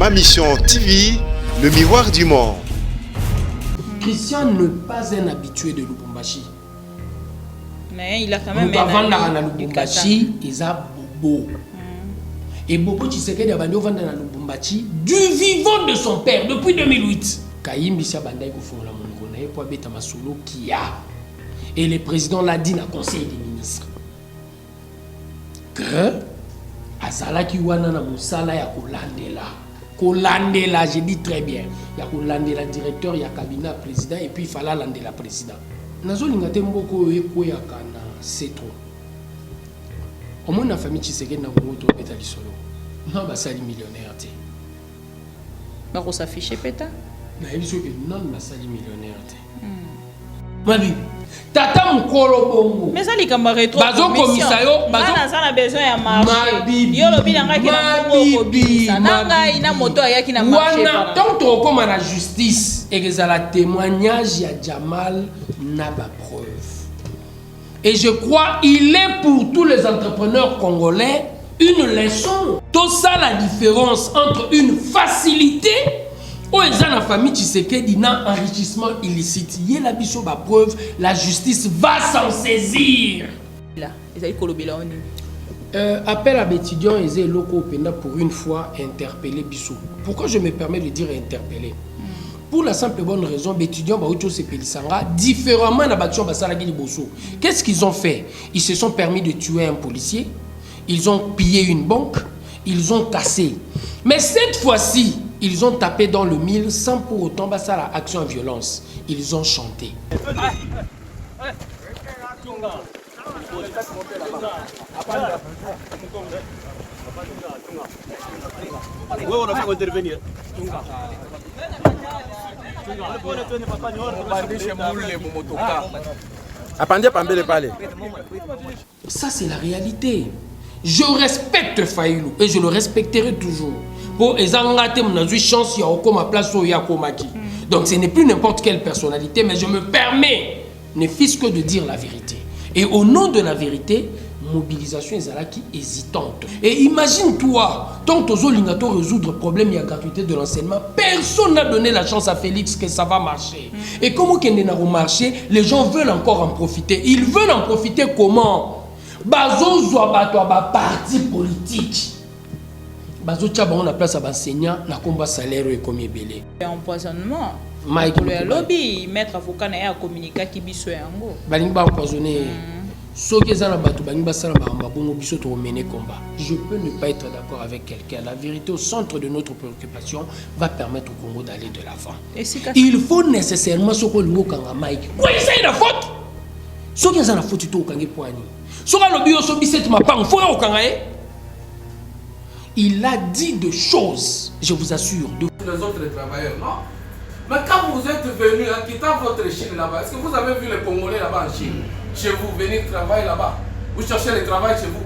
Ma Mission TV, le miroir du monde. Christian n'est pas un habitué de Lubumbashi. Mais il a quand même un Lubumbashi, il a Bobo. Et Bobo Tshisekedi a vendu vendre dans Lubumbashi du vivant de son père depuis 2008. Kaïm Bissa Bandai Kofongola Mongonae pour Beta Masolo qui a. Et le président l'a dit dans le conseil des ministres. Que Azala qui wana na musala ya kolandela. Kolandela, je dis très bien. Il y a kolandela directeur, il y a cabinet président et puis il fallait landela président. Nazo lingate mboko eko ya kana c'est trop. Au moins la famille Tshisekedi na ngoto beta lisolo. Non ba sali millionnaire té. Ba ko s'afficher peta. Na yebiso que non ba sali millionnaire té. Mabi. Tata mukolo bongo. Mais ça li kamba rétro. Bazo komisayo, bazo na besoin ya marché. Yo lobi nanga ki na bongo kobisa. Nanga ina moto ayaki na marché. Wana tant to comme la justice et que la témoignage ya Jamal n'a pas preuve. Et je crois il est pour tous les entrepreneurs congolais une leçon. Tout ça la différence entre une facilité où ils ont la famille Tshisekedi n'a enrichissement illicite. Il y a la biso ba preuve, la justice va s'en saisir. Là, ils allaient kolobela oni. Appel à étudiants et locaux penda pour une fois interpeller biso. Pourquoi je me permets de dire interpeller? Pour la simple et bonne raison, les étudiants différemment na baction basalaki liboso. Qu'est-ce qu'ils ont fait? Ils se sont permis de tuer un policier, ils ont pillé une banque, ils ont cassé. Mais cette fois-ci, ils ont tapé dans le mille sans pour autant passer à l'action en violence. Ils ont chanté. Ça c'est la réalité. Je respecte Faïlou et je le respecterai toujours. Pour les engagés, on a eu chance à ma place au Yakomaki. Donc ce n'est plus n'importe quelle personnalité, mais je me permets, ne fût-ce que de dire la vérité. Et au nom de la vérité, mobilisation est hésitante. Et imagine-toi, tant aux Olingato résoudre le problème de la gratuité de l'enseignement, personne n'a donné la chance à Félix que ça va marcher. Et comment qu'il n'a pas marché, les gens veulent encore en profiter. Ils veulent en profiter comment? Bazo Zouabato ba parti politique. Bazo Tchaba on a place à l'enseignant, na combat salaire et comme belé. Empoisonnement. Mike le lobby maître avocat na ya communiquer ki biso yango. Balingba empoisonné. Soki za na bato balingba sala ba bongo biso to mener combat. Je peux ne pas être d'accord avec quelqu'un. La vérité au centre de notre préoccupation va permettre au Congo d'aller de l'avant. Il faut nécessairement ce que le kanga Mike. Quoi ça il a faute? Soki za na faute to kangi poani. Il a dit des choses, je vous assure. Les autres travailleurs, non? Mais quand vous êtes venu en quittant votre Chine là-bas, est-ce que vous avez vu les Congolais là-bas en Chine? Chez vous, venir travailler là-bas? Vous cherchez le travail chez vous?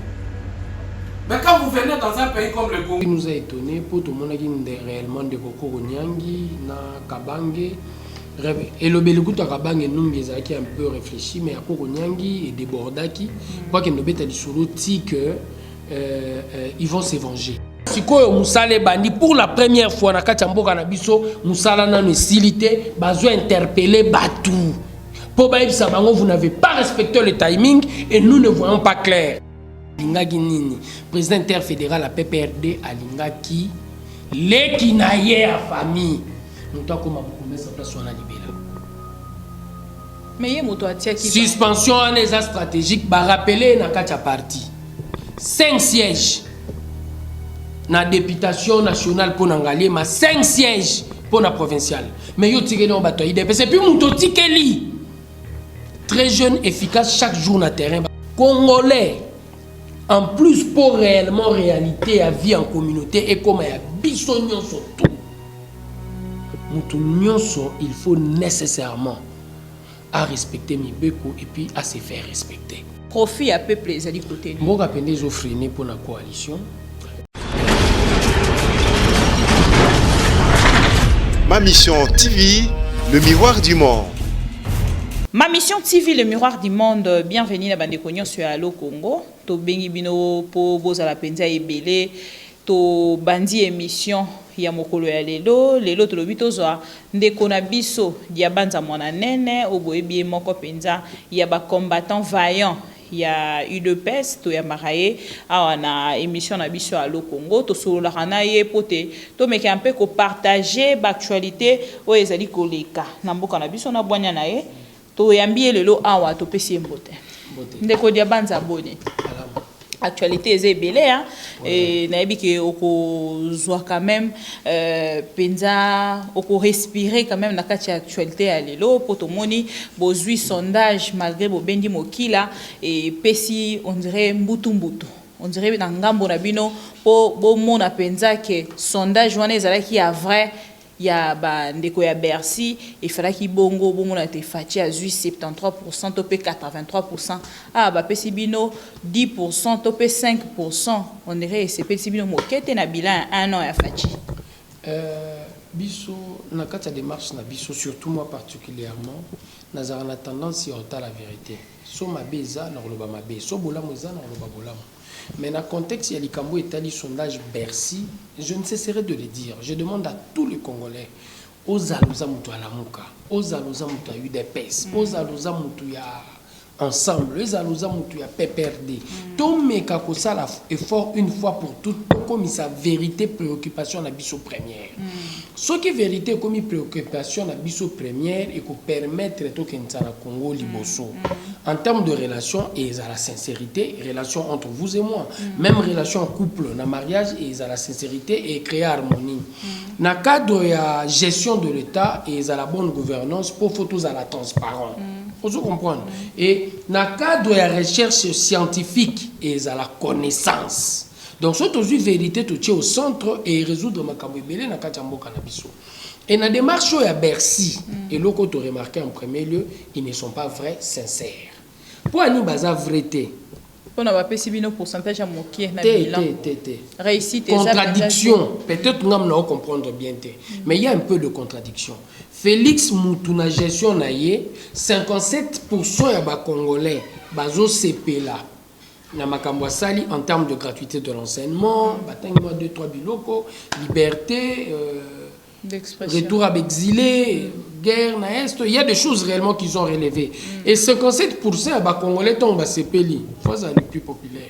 Mais quand vous venez dans un pays comme le Congo... Il nous a étonné pour tout le monde qui est réellement de Kokoro Nyangi, na Kabange. Et le Belukuta Kabange nous qui a un peu réfléchi, mais à Kokoro Nyangi et Debordaki, quoi qu'il ne bête à l'issolo, que ils vont se venger. Sikoyo Moussale Bandi pour la première fois na Kachamboka na biso Moussala na silité bazo interpeller Batou. Pour Baïbsa Bango vous n'avez pas respecté le timing et nous ne voyons pas clair. Lingaki nini président interfédéral à PPRD à Lingaki les kinaye à famille. Nous doit comme beaucoup sa place sur la libéra. Mais yé moto atia qui suspension en état stratégique ba rappeler na Kacha parti. 5 sièges na députation nationale pour Nangalie, mais 5 sièges pour la provinciale. Mais yo tiré dans bateau IDP, c'est plus mon tikeli. Très jeune, efficace chaque jour na terrain. Congolais, en plus pour réellement réalité à vie en communauté et comme ya bisognon surtout. Il faut nécessairement à respecter Mibeko et puis à se faire respecter. Profit à peuple les alliés côté. Moi, je vais freiner pour la coalition. Ma Mission TV, le miroir du monde. Ma Mission TV, le miroir du monde. Bienvenue à Bande Cognon sur Allo Congo. To bengi bino po boza la penza ebele. to bandi émission ya mokolo ya lelo tolobi tozwa ndeko na biso ya banza mwana nene oboyebi moko penza ya ba combattant vaillant ya UDPS to ya maraye awa na émission na biso à Congo to solola kana ye pote to meke un peu ko partager ba actualité o ezali koleka na mboka na biso na bwanya na ye to yambie lelo awa to pesi mbote ndeko dia banza boni actualité est belé et naebi que oko zwa quand même penza oko respirer quand même na kati actualité à lelo potomoni bozui sondage malgré bo bendi mokila et pesi on dirait mbutu on dirait na ngambo na bino po bo mona penza que sondage wana ezalaki ya vrai ya ba ndeko ya Bercy et fallait ki bongo bomona te fati à 73% topé 83% ah ba pesi bino 10% topé 5% on dirait c'est pesi bino mokete na bilan un an ya fati biso na kati ya démarche na biso surtout moi particulièrement nazara na tendance ya ota la vérité so mabeza na loba mabe so bolamu eza na loba bolamu. Mais dans le contexte, il y a l'Ikambo et sondage Bercy, je ne cesserai de le dire. Je demande à tous les Congolais, aux Alouza Moutou à la Mouka, aux Alouza Moutou à UDPS, aux Alouza Moutou à Ensemble, aux Alouza Moutou à PPRD. Tout le monde a fait effort une fois pour toutes, comme sa vérité, préoccupation à biso première. Ce qui est vérité, comme préoccupation à biso première, et qu'on permettre tout le Congo liboso. En termes de relation, et à la sincérité, relation entre vous et moi, même relation couple, na mariage, et à la sincérité et créer harmonie. Dans le cadre de la gestion de l'État et à la bonne gouvernance, pour photos à la transparence. Vous comprenez? Et dans le cadre de la recherche scientifique et à la connaissance. Donc, c'est aussi vérité, tout est au centre et résoudre ma kabouibélé dans le cadre de cannabis. Et dans la démarche à Bercy, et l'autre tu remarqué en premier lieu, ils ne sont pas vrais, sincères. Pour aller baza vérité. On a pas un pourcentage à moquer na bilan. Réussite contradiction. Peut-être nous allons comprendre bien mais il y a un peu de contradiction. Félix Moutouna gestion na yé 57% ya ba congolais bazo CP là. Na makambo sali en termes de gratuité de l'enseignement, batangwa 2-3 biloko, liberté retour à exilé, guerre na est, il y a des choses réellement qu'ils ont relevées. Et 57% à ba congolais tombent à CP li, fois les plus populaires.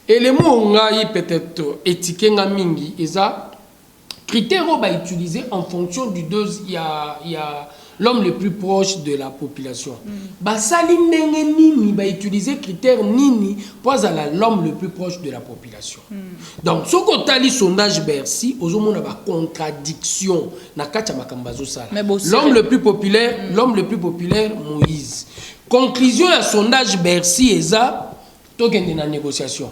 Et les mots ngai peut-être étiqué nga mingi eza critères on va utiliser en fonction du dose il y a l'homme le plus proche de la population. Basali ndenge nini ba utiliser critère nini pour l'homme le plus proche de la population. Donc ce qu'on tali sondage Bercy ozomona ba contradiction na kati ya makambazo sala. L'homme le plus populaire Moïse. Conclusion à sondage Bercy eza tokende na négociation.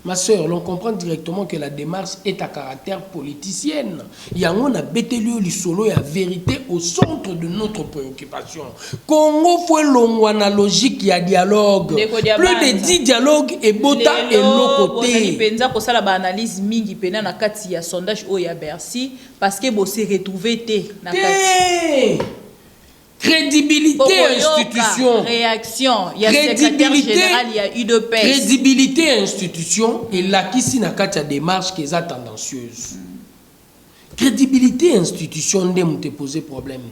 Ma soeur, l'on comprend directement que la démarche est à caractère politicienne. Il y a un bételio lisolo et la vérité au centre de notre préoccupation. Congo faut l'ongwana logique, il y a dialogue. Plus de 10 dialogues et bota et l'autre côté. Penza ko sala ba analyse mingi pena na kati ya sondage o ya Bercy parce que bo se retrouver té na kati. Crédibilité institution. Réaction. Il y a secrétaire général, il y a UDPS. Crédibilité institution et la qui na katia démarche qui est tendancieuse. Crédibilité institution ndem te poser problème.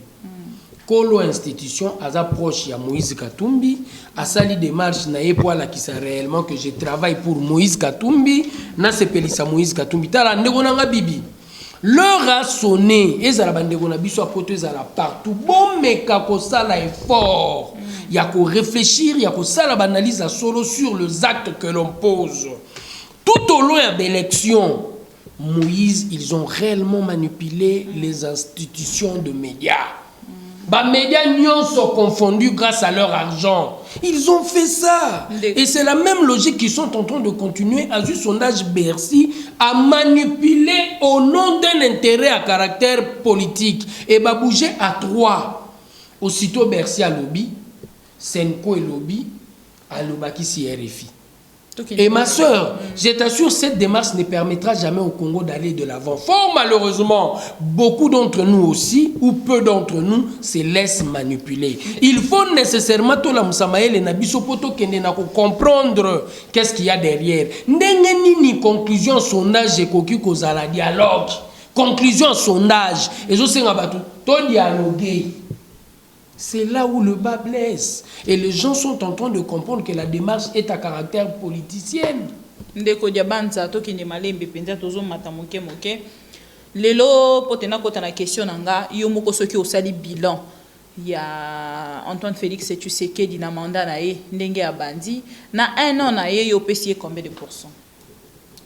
Kolo institution az approche ya Moïse Katumbi, a sali démarche na yepoala qui ça réellement que je travaille pour Moïse Katumbi, na sepelisa Moïse Katumbi tala ndeko nanga bibi. L'heure a sonné, et ça la bande qu'on a biso à côté ça la partout. Bon mais kako ça la effort, il y a qu'au réfléchir, il y a qu'au ça la analyse à solo sur les actes que l'on pose. Tout au long de l'élection, Moïse, ils ont réellement manipulé les institutions de médias. Les médias n'y sont confondus grâce à leur argent. Ils ont fait ça. Et c'est la même logique qu'ils sont en train de continuer à ce sondage Bercy à manipuler au nom d'un intérêt à caractère politique. Et va bouger à 3. Aussitôt Bercy à lobby, Senko et lobby, à l'obaki si RFI. Et ma soeur, je t'assure, cette démarche ne permettra jamais au Congo d'aller de l'avant. Fort malheureusement, beaucoup d'entre nous aussi, ou peu d'entre nous, se laissent manipuler. Il faut nécessairement tout la Moussamaël et Nabiso Poto comprendre qu'est-ce qu'il y a derrière. Ni conclusion sondage et koki kozala dialogue. Conclusion sondage. Et je sais que dialoguer. C'est là où le bas blesse. Et les gens sont en train de comprendre que la démarche est à caractère politicienne. Ndeko diabanza to kine malembe penza tozo matamoke moke. Lelo potena kota na question nanga yo moko soki osali bilan ya Antoine Félix Tshisekedi na mandat na ye ndenge ya bandi na 1 an na ye yo pesier combien de pourcents?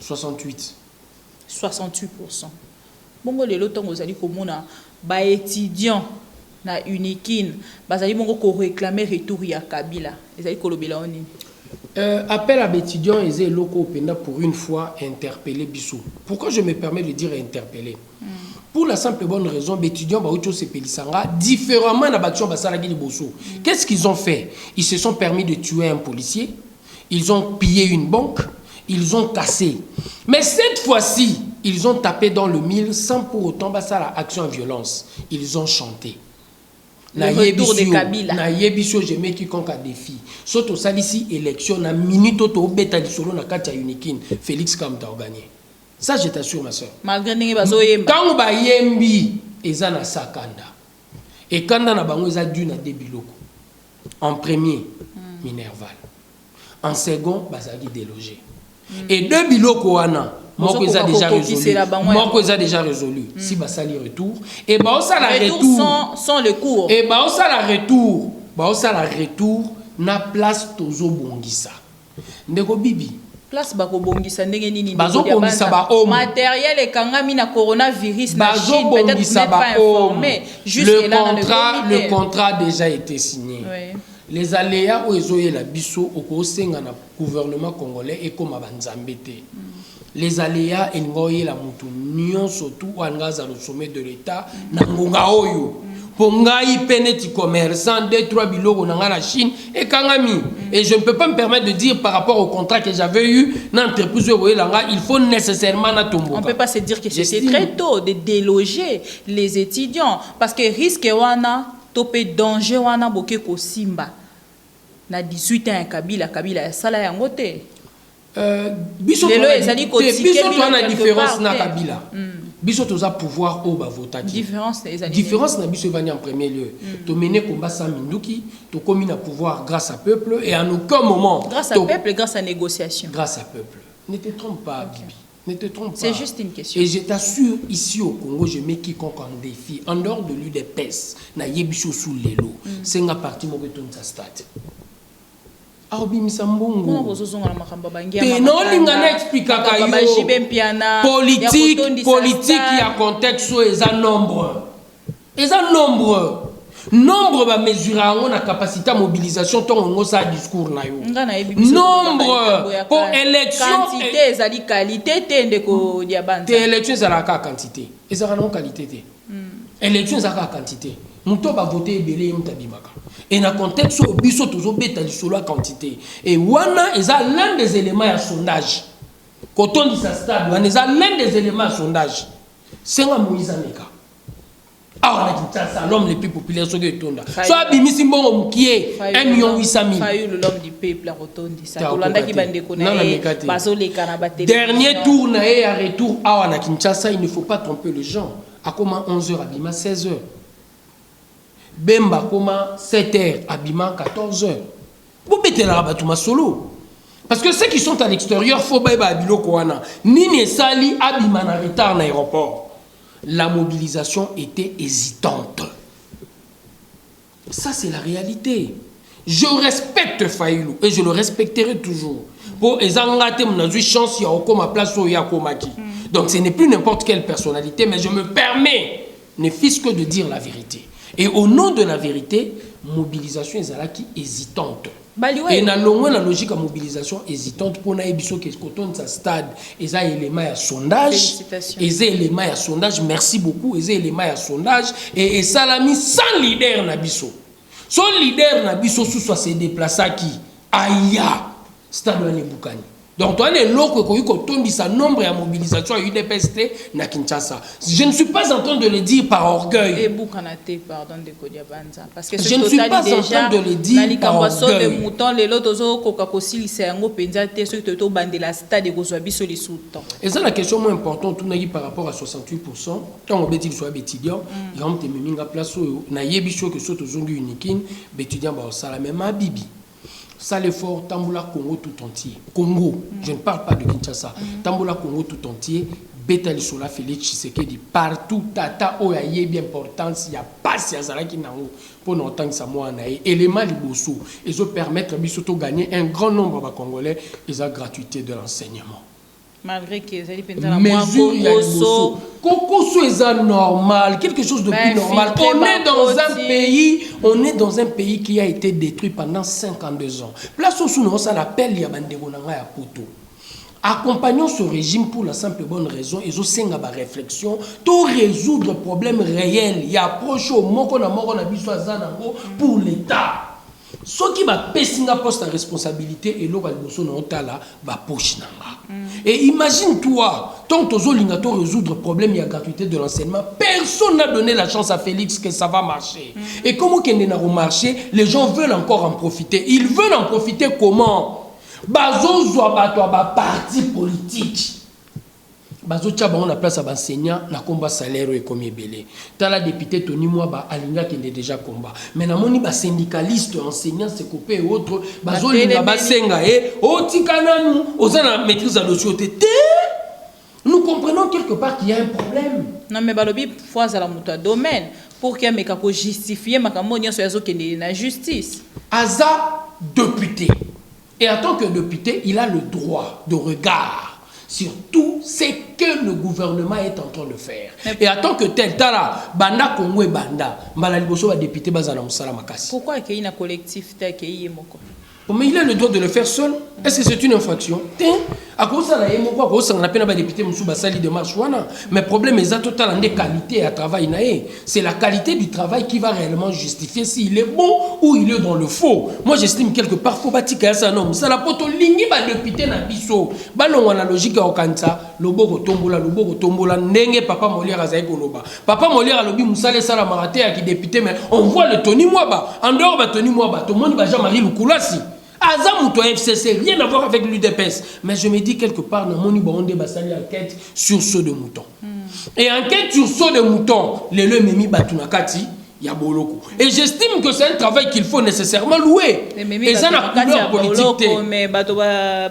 68. 68%. Bongo lelo tongo zali komona ba étudiant na Unikin bazali bongo ko réclamer retour ya Kabila ezali kolobela oni appel à étudiants et locaux pour une fois interpeller Bissou. Pourquoi je me permets de dire interpeller? Pour la simple et bonne raison, les étudiants différemment dans l'action Bassalagui Bosso. Qu'est-ce qu'ils ont fait? Ils se sont permis de tuer un policier, ils ont pillé une banque, ils ont cassé. Mais cette fois-ci, ils ont tapé dans le mille sans pour autant passer à l'action en violence. Ils ont chanté. Le retour de Kabila. Na yebisio jeme quiconque a défi. Soto salisi élection na minute to beta di solo na katia Unikin. Félix Kamta a gagné. Ça je t'assure ma soeur. Malgré n'engue bazo yemba. Quand ba yembi eza na sakanda. Et kanda na bango eza dû na debiloko. En premier, Minerval. En second, bazagi délogé. Et deux biloko wana. Moko ils a déjà résolu. Moko ils a déjà résolu. Si basali retour et ba osa la retour sans le cours. Et ba osa la retour, na place tozo bongisa. Ndeko bibi. Place bako bongisa ndenge nini bazo bongisa ba homme. Matériel et kangami na coronavirus na bazo Chine peut-être n'est pas informé. Le contrat a déjà été signé. Oui. Les aléas où ils ont la biso au kosenga na gouvernement congolais et comme abanzambete. Les aléas et la moutounion surtout au sommet de l'État nangonga oyo pongai peneti commerçant 2-3 biloko nanga la Chine et kangami et je ne peux pas me permettre de dire par rapport au contrat que j'avais eu dans l'entreprise il faut nécessairement na tomboka. On peut pas se dire que c'est très tôt de déloger les étudiants parce que risque wana topé danger wana boke ko simba na 18 ans Kabila ya sala yango te. Biso to na différence na Kabila. Biso to za pouvoir au bavota ki. Différence na biso vani en premier lieu. To mener combat sans minduki, to commis na pouvoir grâce à peuple et en aucun moment grâce à peuple, grâce à négociation. Grâce à peuple. Ne te trompe pas Bibi. Ne te trompe pas. C'est juste une question. Et je t'assure ici au Congo, je mets quiconque en défi en dehors de l'UDPS na yebiso sous l'élo. C'est nga parti mo beton sa stade. Politique ya contexte est un nombre. Nombre va mesurer la capacité de mobilisation ton ça discours na yo. Nombre pour élection quantité ezali qualité te ko diabanza. Élection ezala ka quantité. Ezala non qualité te. Élection ezala ka quantité. Muto va voter belé mutabimaka. Et dans le contexte où biso toujours bêta sur la quantité. Et wana est l'un des éléments à sondage. Quand on dit ça stade, wana est l'un des éléments à sondage. C'est un Moïse Ameka. Ah, on a dit ça, l'homme le plus populaire sur le tonda. Soit Bimisi Mbongo Moukié, 1,8 million. Fayulu, l'homme du peuple, à Rotondi. Ça, Olanda qui bande konae, Basole Kanabate. Dernier tour, nae à retour, ah, on a Kinshasa, il ne faut pas tromper les gens. À comment 11h, Abima 16h. Bemba Koma 7h, Abima 14h. Vous mettez la rabatuma solo. Parce que ceux qui sont à l'extérieur, faut pas Abilo Koana. Nini Sali, Abima en retard dans l'aéroport. La mobilisation était hésitante. Ça, c'est la réalité. Je respecte Fayulu et je le respecterai toujours. Pour Ezangate, mon chance, il y a encore ma place au Yakomaki. Donc, ce n'est plus n'importe quelle personnalité, mais je me permets, ne fût-ce que de dire la vérité. Et au nom de la vérité, mobilisation est hésitante. Et dans la logique de mobilisation hésitante, pour nous, ce stade, il y a des éléments à sondage. Il y a des éléments à sondage. Merci beaucoup. Il y a des éléments à sondage. Et ça l'a mis sans leader Nabiso. Son leader Nabiso, soit s'est déplacé qui Aïe, stade de Boukani. Donc, toi, les locaux qui ont dit sa nombre à mobilisation à UDPST na Kinshasa. Je ne suis pas en train de le dire par orgueil. Et Boukanate, pardon, de Kodia Banza. Parce que je ne suis pas en train de le dire par orgueil. De mouton, les lots aux Coca-Cola, c'est un gros penzate, ceux qui te bandent la stade de Gozoabi sur les sous-temps. Et ça, la question moins importante, tout par rapport à 68%, quand on dit soit étudiant, il y a un place où il y a des choses qui sont uniques, les étudiants vont ça la même à Bibi. Ça l'effort, Tamboula Congo tout entier. Congo, je ne parle pas de Kinshasa. Tamboula Congo tout entier. Betali Sola Félix Tshisekedi partout. Tata Oyaye bien importance. Il y a pas si Azara qui n'a pour n'entendre que ça moi naïe. Élément liboso. Ils ont permettre de gagner un grand nombre de Congolais. Ils ont gratuité de l'enseignement. Malgré que ça dépend de la mesure, Kokoso est normal, quelque chose de plus normal. On est dans un pays qui a été détruit pendant 52 ans. Place où nous on l'appelle Yabandegonanga ya Poto. Accompagnons ce régime pour la simple et bonne raison, ils ont une réflexion, tout résoudre problème réel. Il y a approche au moko na pour l'État. Ce qui va passer un poste de responsabilité et l'autre va poche. Et imagine-toi, tant que tu as résoudre le problème, il y a gratuité de l'enseignement, personne n'a donné la chance à Félix que ça va marcher. Et comment qu'il n'a pas marché, les gens veulent encore en profiter. Ils veulent en profiter comment? Bazo Zouabatouaba, parti politique. Bazo Tchaba, on a place à l'enseignant, na combat salaire et comme belé. T'as la députée Tony Mwaba, Alinga qui est déjà combat. Mais na moni ba syndicaliste, enseignant, c'est coupé et autres. Bazo Linga Basenga et Otikana nous, aux la maîtrise à l'autorité. Nous comprenons quelque part qu'il y a un problème. Non mais balobi fois à la mouta domaine pour qu'il meka ko justifier makamonia sur yazo kende na justice. Aza député. Et en tant que député, il a le droit de regard sur tout ce que le gouvernement est en train de faire. Et en tant que tel, tala, banda Congo et banda, malaliboso va député bazana musala makasi. Pourquoi il y a un collectif qui est moko? Mais il a le droit de le faire seul. Est-ce que c'est une infraction? À cause de ça, on a peine à député Moussouba Sali de Marchouana. Mais le problème est total de qualité à travail. C'est la qualité du travail qui va réellement justifier s'il est bon ou il est dans le faux. Moi, j'estime quelque part qu'il faut bâtir ça. Non, ça la poto lingi ba député na biso. Ba non la logique au Kansa, le boko tombola, ndenge papa Molière azai koloba. Papa Molière a lobi Moussale Sala Maraté qui député, mais on voit le Tony Mwaba. En dehors de Tony Mwaba, tout le monde va Jean-Marie Lukulasi. Azamouto FCC, rien à voir avec l'UDPS. Mais je me dis quelque part, dans mon niveau, on débat enquête sur ceux de moutons. Et enquête sur ceux de moutons, les le memi batunakati, il y a boloko. Et j'estime que c'est un travail qu'il faut nécessairement louer. Et ça n'a pas couleur politique. Mais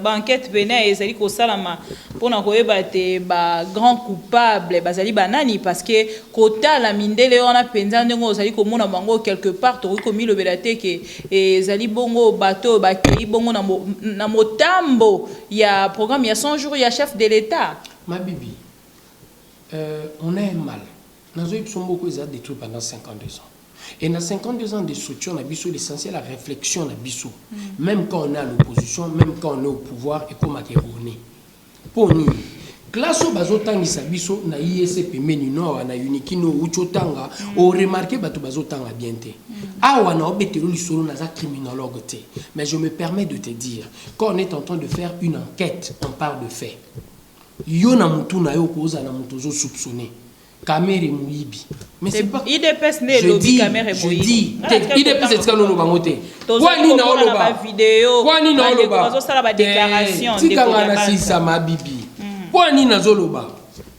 enquête venait et ça dit qu'au salama pour n'en te grand coupable bazali banani parce que kota la mindele on a penza ndongo zali ko mona bango quelque part to ko mi le belate que et zali bongo bateau ba kei bongo na motambo il y a programme il y a 100 jours il y a chef de l'État. Ma bibi on a un mal. Nous avons beaucoup détruit pendant 52 ans. Et dans 52 ans de structure, on a biso l'essentiel, la réflexion, on a biso. Même quand on est à l'opposition, même quand on est au pouvoir, et comme on est. Pour nous, classe au bazo tangi sabiso na ISP menino na unikino uchotanga o remarqué bato bazo tanga bien te. Ah wana obetelo lisolo na za criminologue te. Mais je me permets de te dire, quand on est en train de faire une enquête, on parle de faits. Yo na mutu na yo koza na mutu zo soupçonné. Caméra Mouibi. Mais c'est pas. IDPS ne lobby caméra Mouibi. IDPS c'est ce que nous avons dit. Kwani na oloba vidéo. Kwani na oloba. Bazo sala ba déclaration de Tikanga si ça ma bibi. Kwani na zoloba.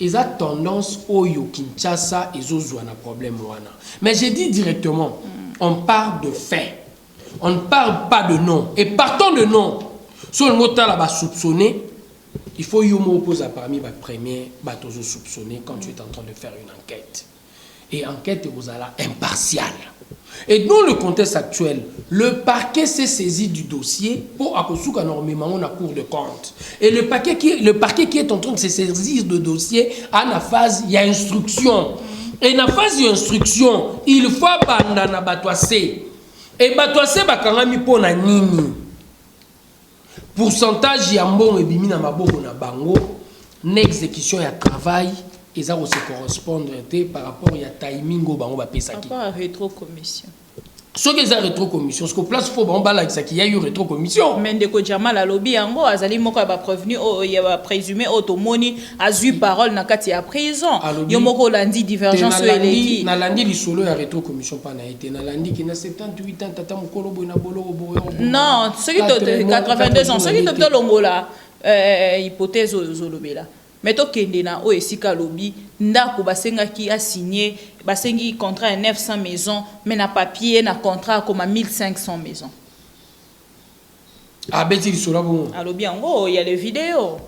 Ils ont tendance Oyo Kinshasa et Zozou na problème wana. Mais j'ai dit directement, on parle de faits. On ne parle pas de nom. Et partant de nom, sur le mot là soupçonné. Il faut que vous opposez parmi les premiers bateaux soupçonnés quand tu es en train de faire une enquête. Et enquête, vous allez impartiale. Et dans le contexte actuel, le parquet s'est saisi du dossier pour accomplir énormément la Cour de compte. Et le parquet qui est en train de se saisir du dossier, à la phase, il y a instruction. Et dans la phase d'instruction, il faut abandonner la batoissé. Et batoissé, bakangami pour na nini. Pourcentage yambon et bimina maboko na bango n'exécution ya travail et ça se correspondre par rapport à timing au bango ba pesaki par rapport à rétrocommission Ce qui est la rétrocommission, ce que place faut on bala qu'il y a eu rétrocommission. Mais ndeko Jamal a lobby yango azali moko ba prévenu il y a présumé automoni a eu parole na kati ya prison. Yo moko landi divergence eleki. Na landi li solo ya rétrocommission pas na été na landi qui na 78 ans tata mukolo boy na boloro boy. Non, ce qui te 82 ans, ce qui te longola hypothèse zolobela. Mais to kende na o esika lobby ndako basenga ki a signé basengi contrat à 900 maisons mais na papier na contrat comme à 1500 maisons. Ah beti solo bon. À lobby ango il y a les vidéos.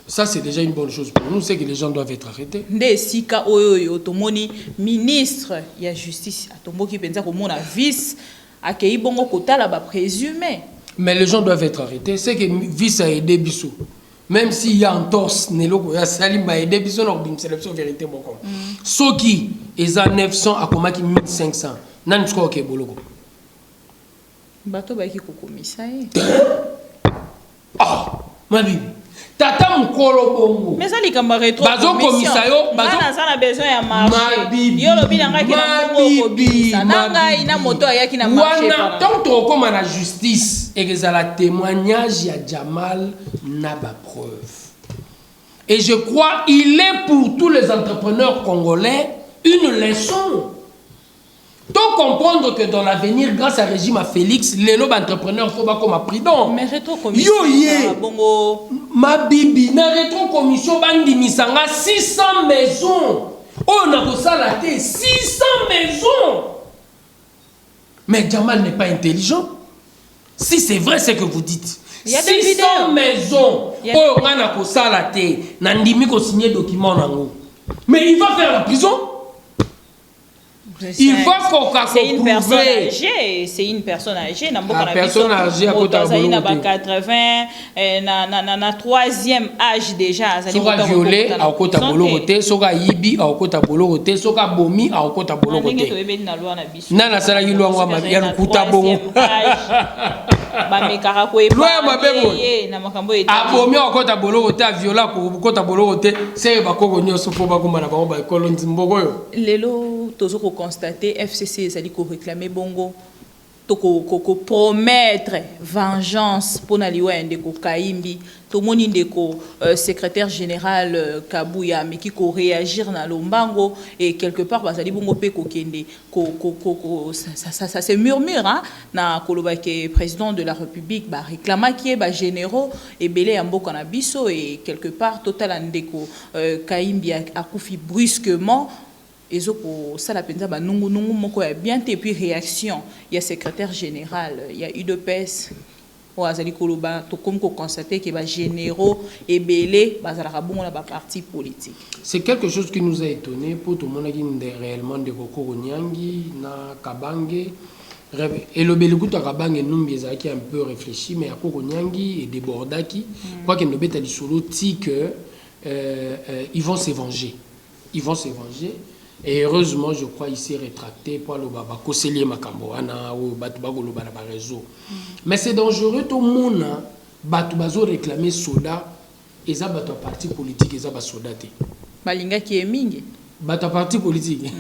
Ça c'est déjà une bonne chose pour nous, c'est que les gens doivent être arrêtés. Nde esika oyo tomoni ministre ya justice atomboki penza ko mona vice akei bongo kotala ba présumé. Mais les gens doivent être arrêtés, c'est que vice a aidé Bissou. Même s'il y a un torse, Nelo, Salim a aidé, c'est la vérité. Ce qui est à 900 à comment 1500. Nan score que bologo. Bato ba ki kokomisa e. Ah, ma bibi. Tata mukolo bongo. Mais ça li kamba rétro. Bazo komisa yo, bazo na besoin ya marché. Ma bibi. Yo lobi nanga ki na bongo kobisa. Nanga ina moto ayaki na marché. Wana tant to comme la justice et que la témoignage ya Jamal n'a pas preuve. Et je crois il est pour tous les entrepreneurs congolais une leçon. Donc comprendre que dans l'avenir, grâce à régime à Félix, les entrepreneurs faut pas comme prudent. Mais rétrocommission. Bongo. Ma bibi, na rétrocommission bandi misanga 600 maisons. Oh na kosala te 600 maisons. Mais Jamal n'est pas intelligent. Si c'est vrai ce que vous dites. Il y a des 600 maisons. Oh on a kosala te na ndimi ko signer document nango. Mais il va faire la prison. Il va c'est une personne âgée, c'est une personne âgée. La personne âgée à côté de 80, na troisième âge déjà. Soka violé à côté de Boloroté, soka yibi à côté de Boloroté, soka bomi à côté de Boloroté. Nana sala yilo ngwa mabia lukuta bongo. Ba mekara ko epa. Na makambo eta. Abomi à côté de Boloroté, viola ko côté de Boloroté, c'est ba ko nyoso fo ba ko mana ba ba ekolo nzimbogo yo. Lelo tozoko constater FCC ezali ko réclamer bongo to ko promettre vengeance pour na liwa ndeko Kaimbi to moni ndeko secrétaire général Kabuya mais qui ko réagir na lombango et quelque part bazali bongo pe ko kende ça se murmure hein na koloba ke président de la République ba réclama qui ba généraux et belé ya mboka na biso et quelque part total ndeko Kaimbi akufi brusquement. Et ça la penza ba nungu moko ya bien et puis réaction il y a secrétaire général il y a UDPS o azali koloba to comme ko constater que ba généraux et belé bazala bongo na ba parti politique. C'est quelque chose qui nous a étonné pour tout le monde qui réellement de Kokoro Nyangi na Kabange et le Belikuta Kabange numbi ezaki un peu réfléchi mais à Kokoro Nyangi et débordaki quoi que no beta lisolo ti que ils vont se venger. Ils vont se venger. Et heureusement, je crois, il s'est rétracté pour le baba koselier makambo ana ou batubago le baba réseau. Mais c'est dangereux tout le monde batubazo réclamer soda et ça batu parti politique et ça ba soda te. Balinga qui est mingi. Batu parti politique.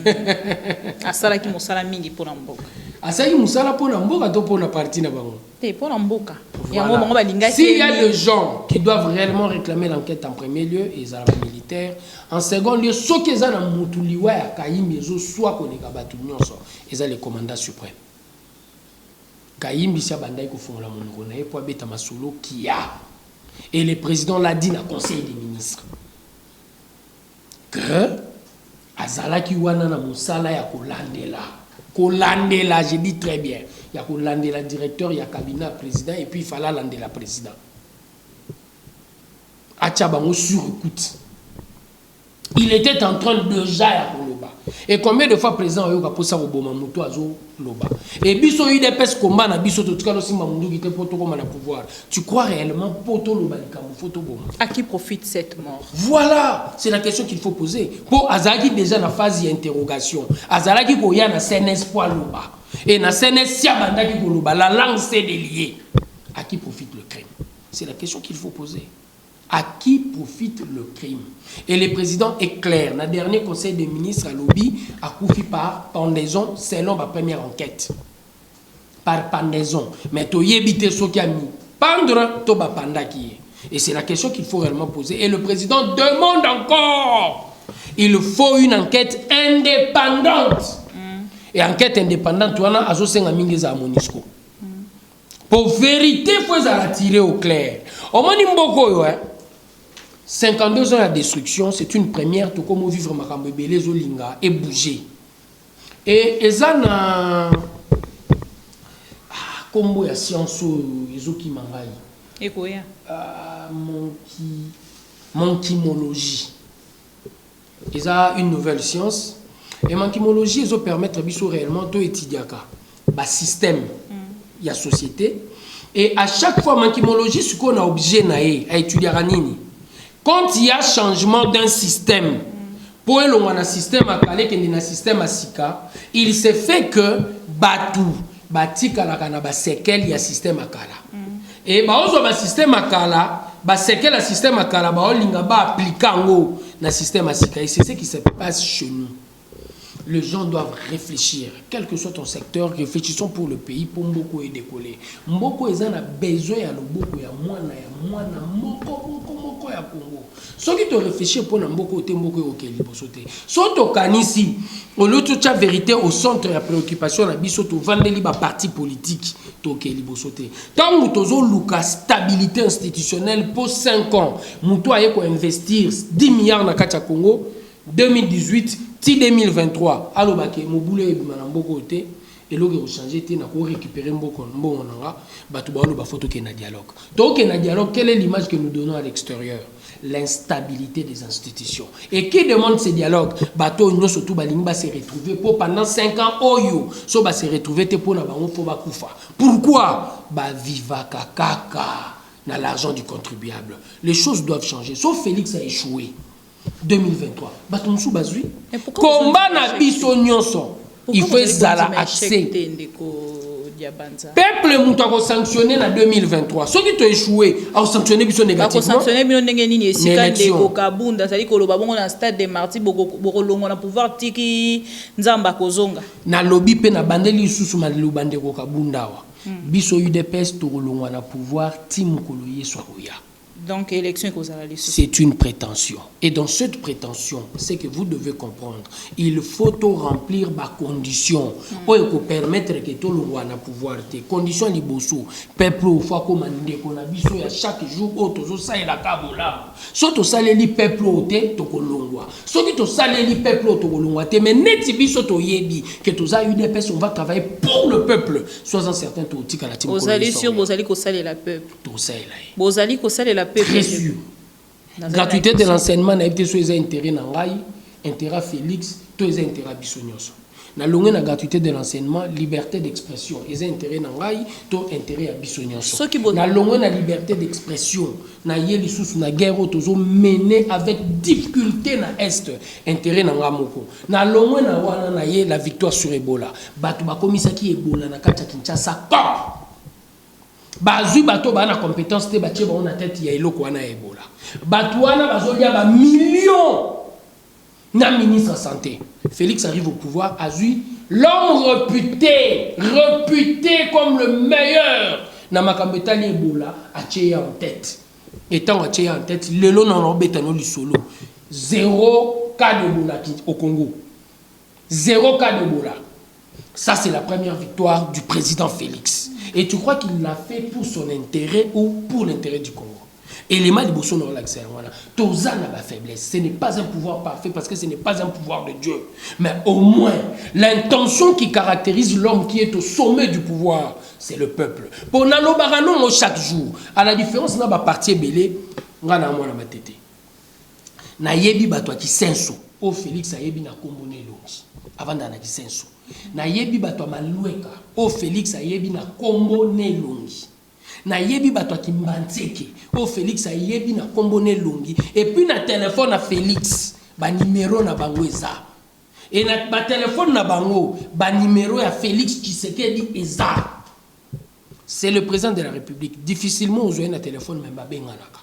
Asala ki musala mingi pour mboka. Asala ki musala pour mboka to pour na parti na bango. Te pour mboka. Voilà. S'il y a des gens qui doivent réellement réclamer l'enquête en premier lieu, ils ont la militaire. En second lieu, ceux qui ont un moutuliwa ya Kaimbi, ils ont soit qu'on est kabatu nyonso, ils ont le commandant suprême. Kaimbi si abandai ko fongola monoko na po abeta masolo qui a. Et le président l'a dit dans le conseil des ministres. Que azalaki wana na musala ya kolandela. Kolandela, je dis très bien. Il y a kolandela directeur, il y a cabinet président et puis il fallait landela président. Achabango sur écoute. Il était en train de jaillir pour le bas. Et combien de fois président a eu pour ça au bon moto azo loba. Et biso eu des pes combat na biso to tukalo si mamundu qui était poto comme na pouvoir. Tu crois réellement poto loba likamu photo bon. À qui profite cette mort? Voilà, c'est la question qu'il faut poser. Pour Azaki déjà na phase d'interrogation. Azalaki ko ya na CNS poids loba. Et na CNS siabanda qui ko loba, la langue s'est déliée. À qui profite le crime? C'est la question qu'il faut poser. À qui profite le crime? Et le président est clair. Dans le dernier conseil des ministres à lobby, a couffé par pendaison selon ma première enquête. Par pendaison. Mais tu y éviter ce qui a mis. Pendre, tu vas panda qui est. Et c'est la question qu'il faut réellement poser. Et le président demande encore. Il faut une enquête indépendante. Et enquête indépendante, tu as à Monisco. Pour vérité, il faut la tirer au clair. Au moins, 52 ans de destruction, c'est une première, tout comme vivre Makambe Belé Zolinga et bouger. Et ça, combo ya science ezoki mangai. Ekoya. Monkimologie. Ils ont une nouvelle science. Et monkimologie, ils ont permettre biso réellement de étudier le système de la société. Et à chaque fois, monkimologie, ce qu'on a obligé à étudier à nini. Quand il y a changement d'un système, pour un système à Calais, un système à Sika, il se fait que Batou, Batika la Kanaba, séquelle, il y a système à Kala. Et le système à Kala, séquelle, le système à Kala, il va appliquer le système à Sika. Et c'est ce qui se passe chez nous. Les gens doivent réfléchir, quel que soit ton secteur, réfléchissons pour le pays, pour Mboko et décoller. Mboko, ils ont besoin de Mboko, il y a moins, Mboko ya Congo. Ce qui te réfléchit pour Mboko, tu Mboko au Kélibossoté. Soit au Kanisi, au lieu de la vérité au centre de la préoccupation, la bisoto, vendeli ba parti politique, au Kélibossoté. Tant que tu as la stabilité institutionnelle pour 5 ans, tu as investir 10 milliards dans le Congo, 2018, 2023, alors que mon boulot est côté et l'autre a changé, il a récupéré mon photo qui est un dialogue. Donc, il y a un dialogue. Quelle est l'image que nous donnons à l'extérieur? L'instabilité des institutions. Et qui demande ce dialogue? Bateau, nous surtout, va se retrouver pour pendant 5 ans. Oyo, so va se retrouver pour na bango pour bakufa. Pourquoi? Viva kaka na l'argent du contribuable. Les choses doivent changer. Sauf Félix a échoué. 2023. Batumsu bazui. Combat na biso nyonso. Il faut zala accès. Peuple mouta ko sanctionner na 2023. Ceux qui ont échoué a sanctionné biso négativement. Sanctionner biso ndenge nini esika ndeko kabunda sali ko loba bongo na stade de Marty boko longo na pouvoir tiki nzamba kozonga. Na lobby pe na bandeli susu ma lobande ko kabunda wa. Biso UDPS to longo na pouvoir tim koloye swakoya. Donc, élection c'est une prétention. Et dans cette prétention, c'est que vous devez comprendre, il faut remplir ma condition pour permettre que tout le monde ait pouvoir. Conditions liboso, peuple au fois comme on a vu chaque jour, auto ça et la kabola. Soit au salé li peuple au té to kolongwa. Soit qui to salé li peuple au to kolongwa. Mais neti biso to yebi que tous a eu des personnes on va travailler pour le peuple. Sois certain to tika la team. Vous allez sur vous allez ko salé la peuple. To salé. Vous allez ko salé la très sûr. Gratuité de l'enseignement n'a été sur les intérêts nangai, intérêt Félix, tous les intérêts bisognos. Na longue na gratuité de l'enseignement, liberté d'expression, les intérêts nangai, tous intérêts à bisognos. Na longue na liberté d'expression, na yeli sous na guerre autozo mené avec difficulté na est, intérêt nangamoko. Na longue na wana na yé la victoire sur Ebola. Batu ba komisa ki Ebola na kacha Kinshasa top. Bazui bato ba na compétence te batie ba na tête ya eloko wana Ebola. Bato wana bazolia ba millions na ministre santé. Félix arrive au pouvoir, azui l'homme réputé comme le meilleur na makambetali Ebola a tché en tête. Étant a tché en tête, lelo na robetano lisolo. 0 cas d'Ebola au Congo. 0 cas d'Ebola. Ça c'est la première victoire du président Félix. Et tu crois qu'il l'a fait pour son intérêt ou pour l'intérêt du Congo? Et les mal de sont relaxés. Toza n'a pas faiblesse. Ce n'est pas un pouvoir parfait parce que ce n'est pas un pouvoir de Dieu. Mais au moins, l'intention qui caractérise l'homme qui est au sommet du pouvoir, c'est le peuple. Pour Nalo Barano, chaque jour, à la différence, n'a pas parti belé, n'a pas ma tête. Na yebi batwa ki senso. O Félix a yebi na kombone longi. Avant d'ana ki senso. Na yebi batwa malueka. O Félix a yebi na kombone longi. Na yebi batwa ki mbanteke. O Félix a yebi na kombone longi. Et puis na téléphone à Félix. Ba numéro na bango eza. Et na ba téléphone na bango. Ba numéro à Félix Tshisekedi eza. C'est le président de la République. Difficilement, vous avez un téléphone même ba benganaka.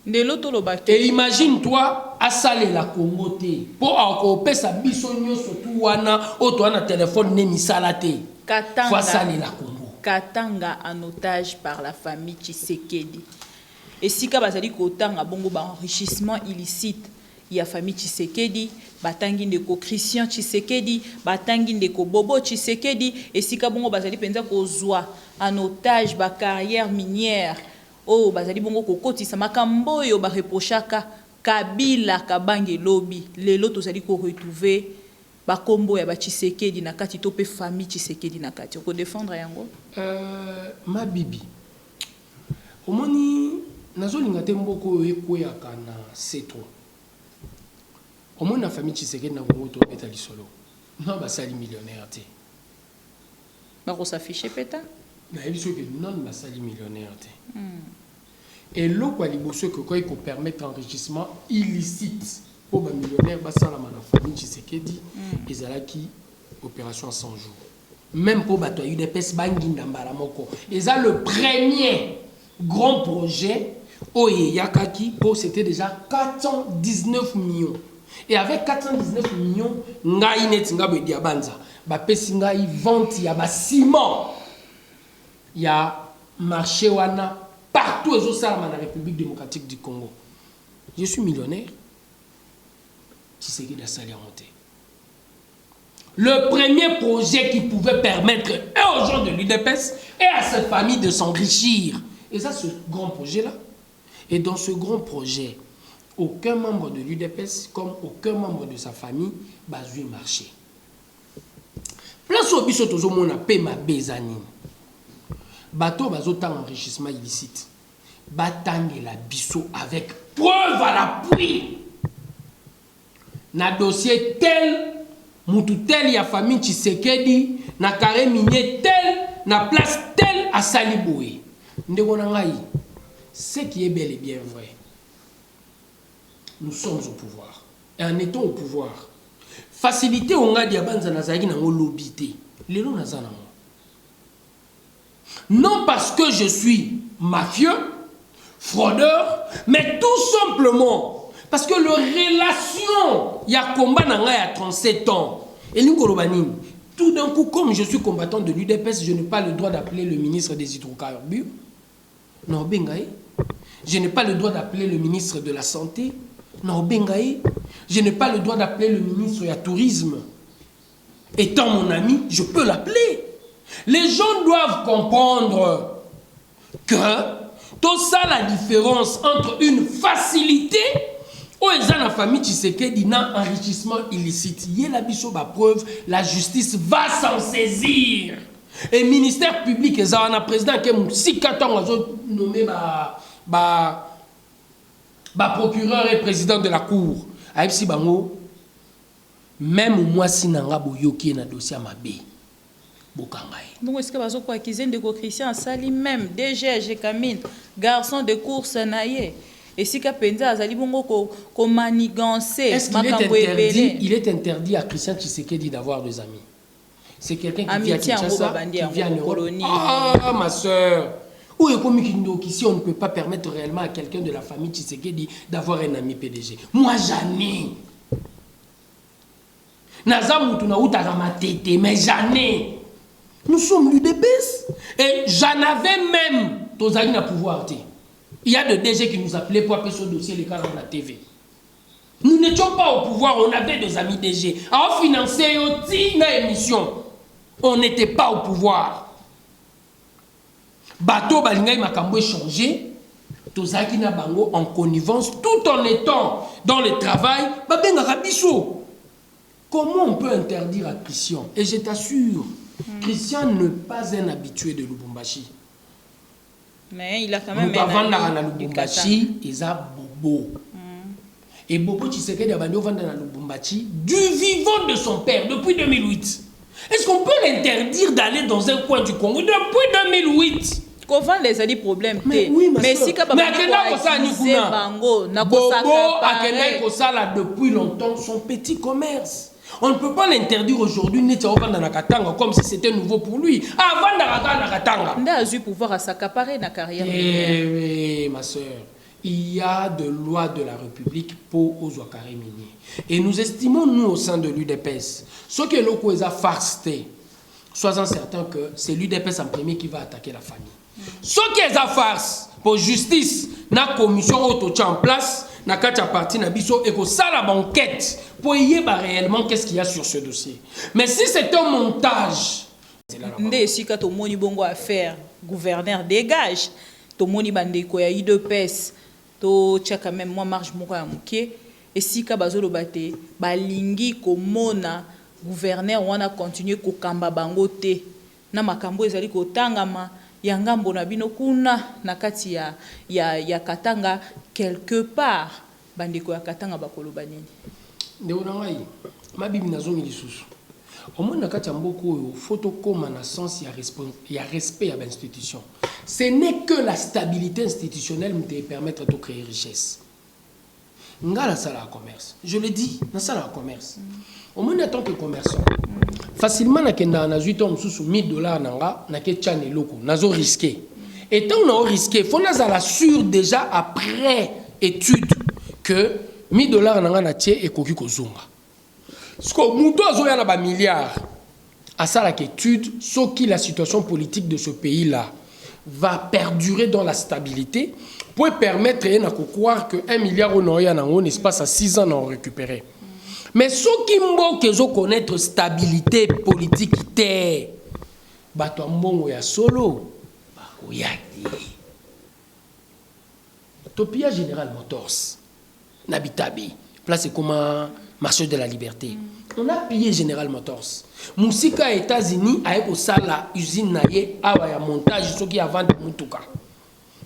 Et imagine-toi, à saler la Congo pour encore sa bisonio surtout wana otoana téléphone ne misalate. Faut saler la Congo. Katanga en otage par la famille Tshisekedi. Et si kabazali kotanga bongo ba enrichissement illicite, il y a famille Tshisekedi, batangi ndeko Christian Tshisekedi, batangi ndeko Bobo Tshisekedi, et si kabongo bazali penza kozwa en otage ba carrière minière. Oh, bazali bongo kokoti samakambo yo ba reprochaka Kabila kabange lobby lelo tozali ko retrouver ba kombo ya ba Tshisekedi na kati to pe famille Tshisekedi na kati ko défendre yango ma bibi omoni nazolinga te mboko ekoya kana c'est trop omoni na famille Tshisekedi na bongo to beta lisolo non ba sali millionnaire te ba ko s'afficher peta na ebiso que non ba sali millionnaire te et l'eau quoi liboso que quoi il peut permettre enrichissement illicite pour les millionnaires basala na famille Tshisekedi ezalaki opération 100 jours même pour bato UDPS bangi ndambala moko eza le premier grand projet oye yakaki pour c'était déjà 419 millions et avec 419 millions ngai net ngabo diabanza ba pesi ngai vente ya ba ciment ya marché wana partout aux Salama dans la République démocratique du Congo. Je suis millionnaire. Tshisekedi a sali à monter. Le premier projet qui pouvait permettre aux gens de l'UDPS et à cette famille de s'enrichir. Et ça, ce grand projet-là. Et dans ce grand projet, aucun membre de l'UDPS, comme aucun membre de sa famille, va marcher. Place au biso tozo mona pe ma bezani. Bateau bazotan enrichissement illicite. Batangue la bisso avec preuve à l'appui. Na dossier tel, moutou tel ya famille Tshisekedi, na carré minier tel, na place tel à Saliboué. Ndegonangaï, ce qui est bel et bien vrai. Nous sommes au pouvoir. Et en étant au pouvoir, facilité on a diabanza nazaki na lobité. Lelo nazana. Non parce que je suis mafieux, fraudeur, mais tout simplement parce que le relation, il y a combat à 37 ans. Et nous, tout d'un coup, comme je suis combattant de l'UDPS, je n'ai pas le droit d'appeler le ministre des hydrocarbures. Non, Bengaï. Je n'ai pas le droit d'appeler le ministre de la Santé. Non, Bengaï. Je n'ai pas le droit d'appeler le ministre du Tourisme. Étant mon ami, je peux l'appeler. Les gens doivent comprendre que tout ça, la différence entre une facilité ou la famille Tshisekedi n'a enrichissement illicite. Il y a la biso ba preuve, la justice va s'en saisir. Et le ministère public, il y a un président qui est si nommé procureur et président de la cour. Même moi, si nanga boyoki na dossier à ma bé. Bon, est-ce que vous avez accusé de Christian Sali même, DG, Kamine, garçon de course naïe. Et si Kapenza Azali Bongo ko manigancé, est-ce qu'il est interdit à Christian Tshisekedi d'avoir des amis? C'est quelqu'un qui vit à Kinshasa, qui vit en Europe. Ah, ma soeur. Où est comme ici, on ne peut pas permettre réellement à quelqu'un de la famille Tshisekedi d'avoir un ami PDG. Moi, jamais. Nazamu tunauta ma tête, mais jamais. Nous sommes l'UDPS. Et j'en avais même Tozali na pouvoir. Il y a des DG qui nous appelaient pour appeler ce dossier, les cas dans la TV. Nous n'étions pas au pouvoir, on avait des amis DG. À financer aussi notre émission. On n'était pas au pouvoir. Bateau Balingay Makambo changé. Tozali na bango en connivence, tout en étant dans le travail. Babenga Rabiso. Comment on peut interdire à Christian? Et je t'assure, Christian n'est pas un habitué de Lubumbashi. Mais il a quand même un Lubumbashi, il a Bobo. Et Bobo Tshisekedi a vendu à Lubumbashi du vivant de son père depuis 2008. Est-ce qu'on peut l'interdire d'aller dans un coin du Congo depuis 2008? Comment les a des problèmes? Mais oui, mais si Bobo a depuis longtemps son petit commerce. On ne peut pas l'interdire aujourd'hui comme si c'était nouveau pour lui. Avant Nakatanga. Il a eu pouvoir à s'accaparer la carrière. Eh, ma soeur, il y a de lois de la République pour aux carré minier. Et nous estimons, nous, au sein de l'UDPS, ce que l'on a farce, soyons certains que c'est l'UDPS en premier qui va attaquer la famille. Ce qui est à farce, pour justice, la commission auto en place, na katia parti na biso et que ça la banquette pour y avoir réellement qu'est-ce qu'il y a sur ce dossier. Mais si c'est un montage, ndé si ka to moni bongo affaire gouverneur dégage to moni bande ko ya UDPS to tchaka même moi marche moko ya muke et si ka bazolo baté balingi ko mona gouverneur wana continuer ko kamba bango te na makambo ezali ko tangama ya ngambo na bino kuna na kati ya Katanga quelque part bandeko ya Katanga bakoloba nini ndeko na ngai mabibi nazongi lisusu omona na kati ya mboka oyo photo koma na sens ya respect ya l'institution. Ce n'est que la stabilité institutionnelle qui te permettre de créer richesse. Nga la salle à commerce, je le dis, na salle à commerce. Omona en tant que commerçant facilement na kenda na 8 ans sous $1000 nanga na ke tchane loko nazo risqué. Et tant on a risqué, faut nazala sûr déjà après étude que $1000 nanga na tie et koki kozunga. Ce que muto azoya na ba milliards à ça la étude ce qui la situation politique de ce pays là va perdurer dans la stabilité pour permettre à croire que $1 milliard on a en espace à 6 ans on récupérer. Mais ceux qui m'ont connaître stabilité politique té bato mbongo ya solo bakoyaki Topia General Motors n'habitabi place comme marché de la liberté. On a pillé General Motors. Musika États-Unis a eu la usine naie awa ya montage ceux qui avant de mutuka.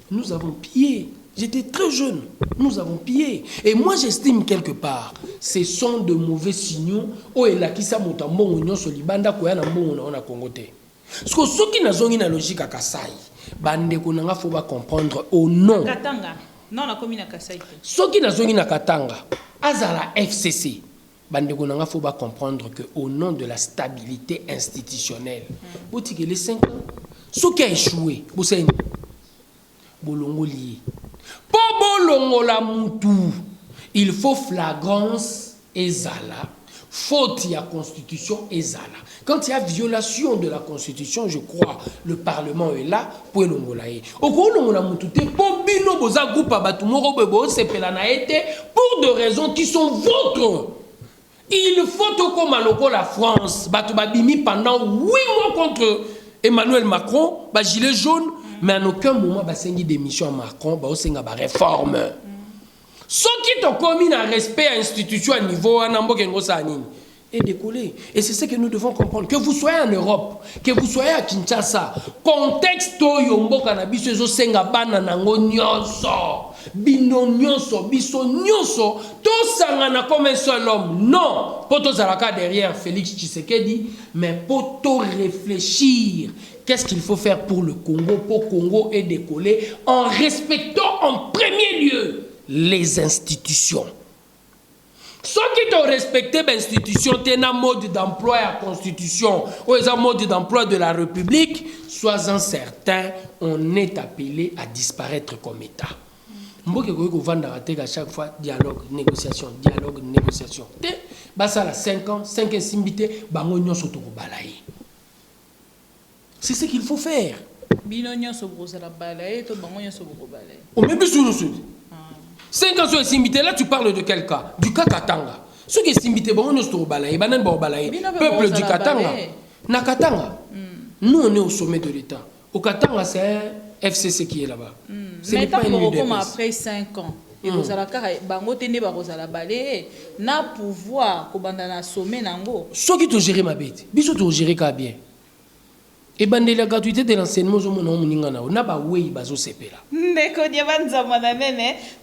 Nous avons pillé. J'étais très jeune. Nous avons pillé. Et moi, j'estime quelque part, ce sont de mauvais signaux. Oh, et là, qui ça monte en bon union sur l'Ibanda, quoi, en bon on a congoté. Parce que ceux qui n'ont pas logique à Kassai, bande qu'on faut pas comprendre au nom. Katanga. Non, la commune à Kassai. Ceux qui n'ont pas Katanga, Azala FCC, bande qu'on faut pas comprendre que au nom de la stabilité institutionnelle, vous dites que les 5 ans, ceux qui ont échoué, vous savez, bolongo lié. Pour bolongo la moutou, il faut flagrance et zala. Faute il y a constitution et zala. Quand il y a violation de la constitution, je crois, le Parlement est là pour l'ongolaye. Au cours de la moutou, pour bino boza groupe abatumoro bebo c'est pelanaete pour des raisons qui sont vôtres. Il faut comme à la France, batubabimi pendant 8 mois contre Emmanuel Macron, bah gilet jaune. Mais en aucun moment, il y a des missions à Macron, il y a des réformes. Ceux qui ont commis un respect à l'institution à niveau, est décollé. Et c'est ce que nous devons comprendre. Que vous soyez en Europe, que vous soyez à Kinshasa, contexte yombo cannabis, senga bana nango nyonso, bino nyonso, biso nyonso, tout sangana comme un seul homme. Non, pour tous à derrière Félix Tshisekedi, mais pour tout réfléchir. Qu'est-ce qu'il faut faire pour le Congo, pour Congo et décoller en respectant en premier lieu les institutions. Ceux qui ont respecté l'institution, tu as un mode d'emploi à la Constitution, ou un mode d'emploi de la République, sois-en certain, on est appelé à disparaître comme État. À chaque fois, dialogue, négociation, dialogue, négociation. Ça a 5 ans, 5 ans, c'est ce qu'il faut faire. On met plus sur le sud. 5 ans sur Simbité, là tu parles de quel cas? Du cas Katanga. Ceux qui Simbité, bon, on est au Balaye, peuple du Katanga. Na Katanga, nous on est au sommet de l'État. Au Katanga, c'est FCC qui est là-bas. Mais tant que après 5 ans, et vous allez bango tene ba rozala balé na pouvoir ko bandana sommet nango. Ceux qui te géré ma bête, biso te géré ka bien. Et la gratuité de l'enseignement,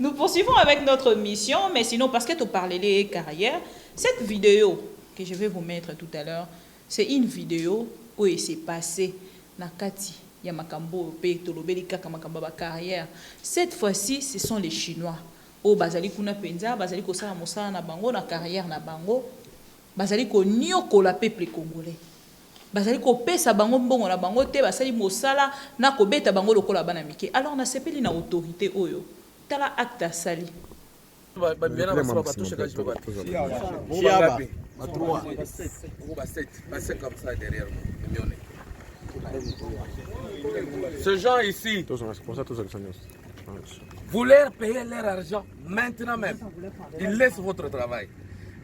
nous poursuivons avec notre mission, mais sinon, parce que tu parlais des carrières, cette vidéo que je vais vous mettre tout à l'heure, c'est une vidéo où il s'est passé Nakati, Yamakambo, carrière. Cette fois-ci, ce sont les Chinois. Au Bazali Kuna Penza, Bazali Kosala Moussa na Bango, na carrière na Bango, Bazali Konyoko la peuple congolais. Bazali ko pesa bango mbongo na bango te basali mosala na ko beta bango lokola bana mike. Alors na sepeli na autorité oyo tala acte asali Ces gens ici, vous leur payez leur argent maintenant même. Ils laissent votre travail.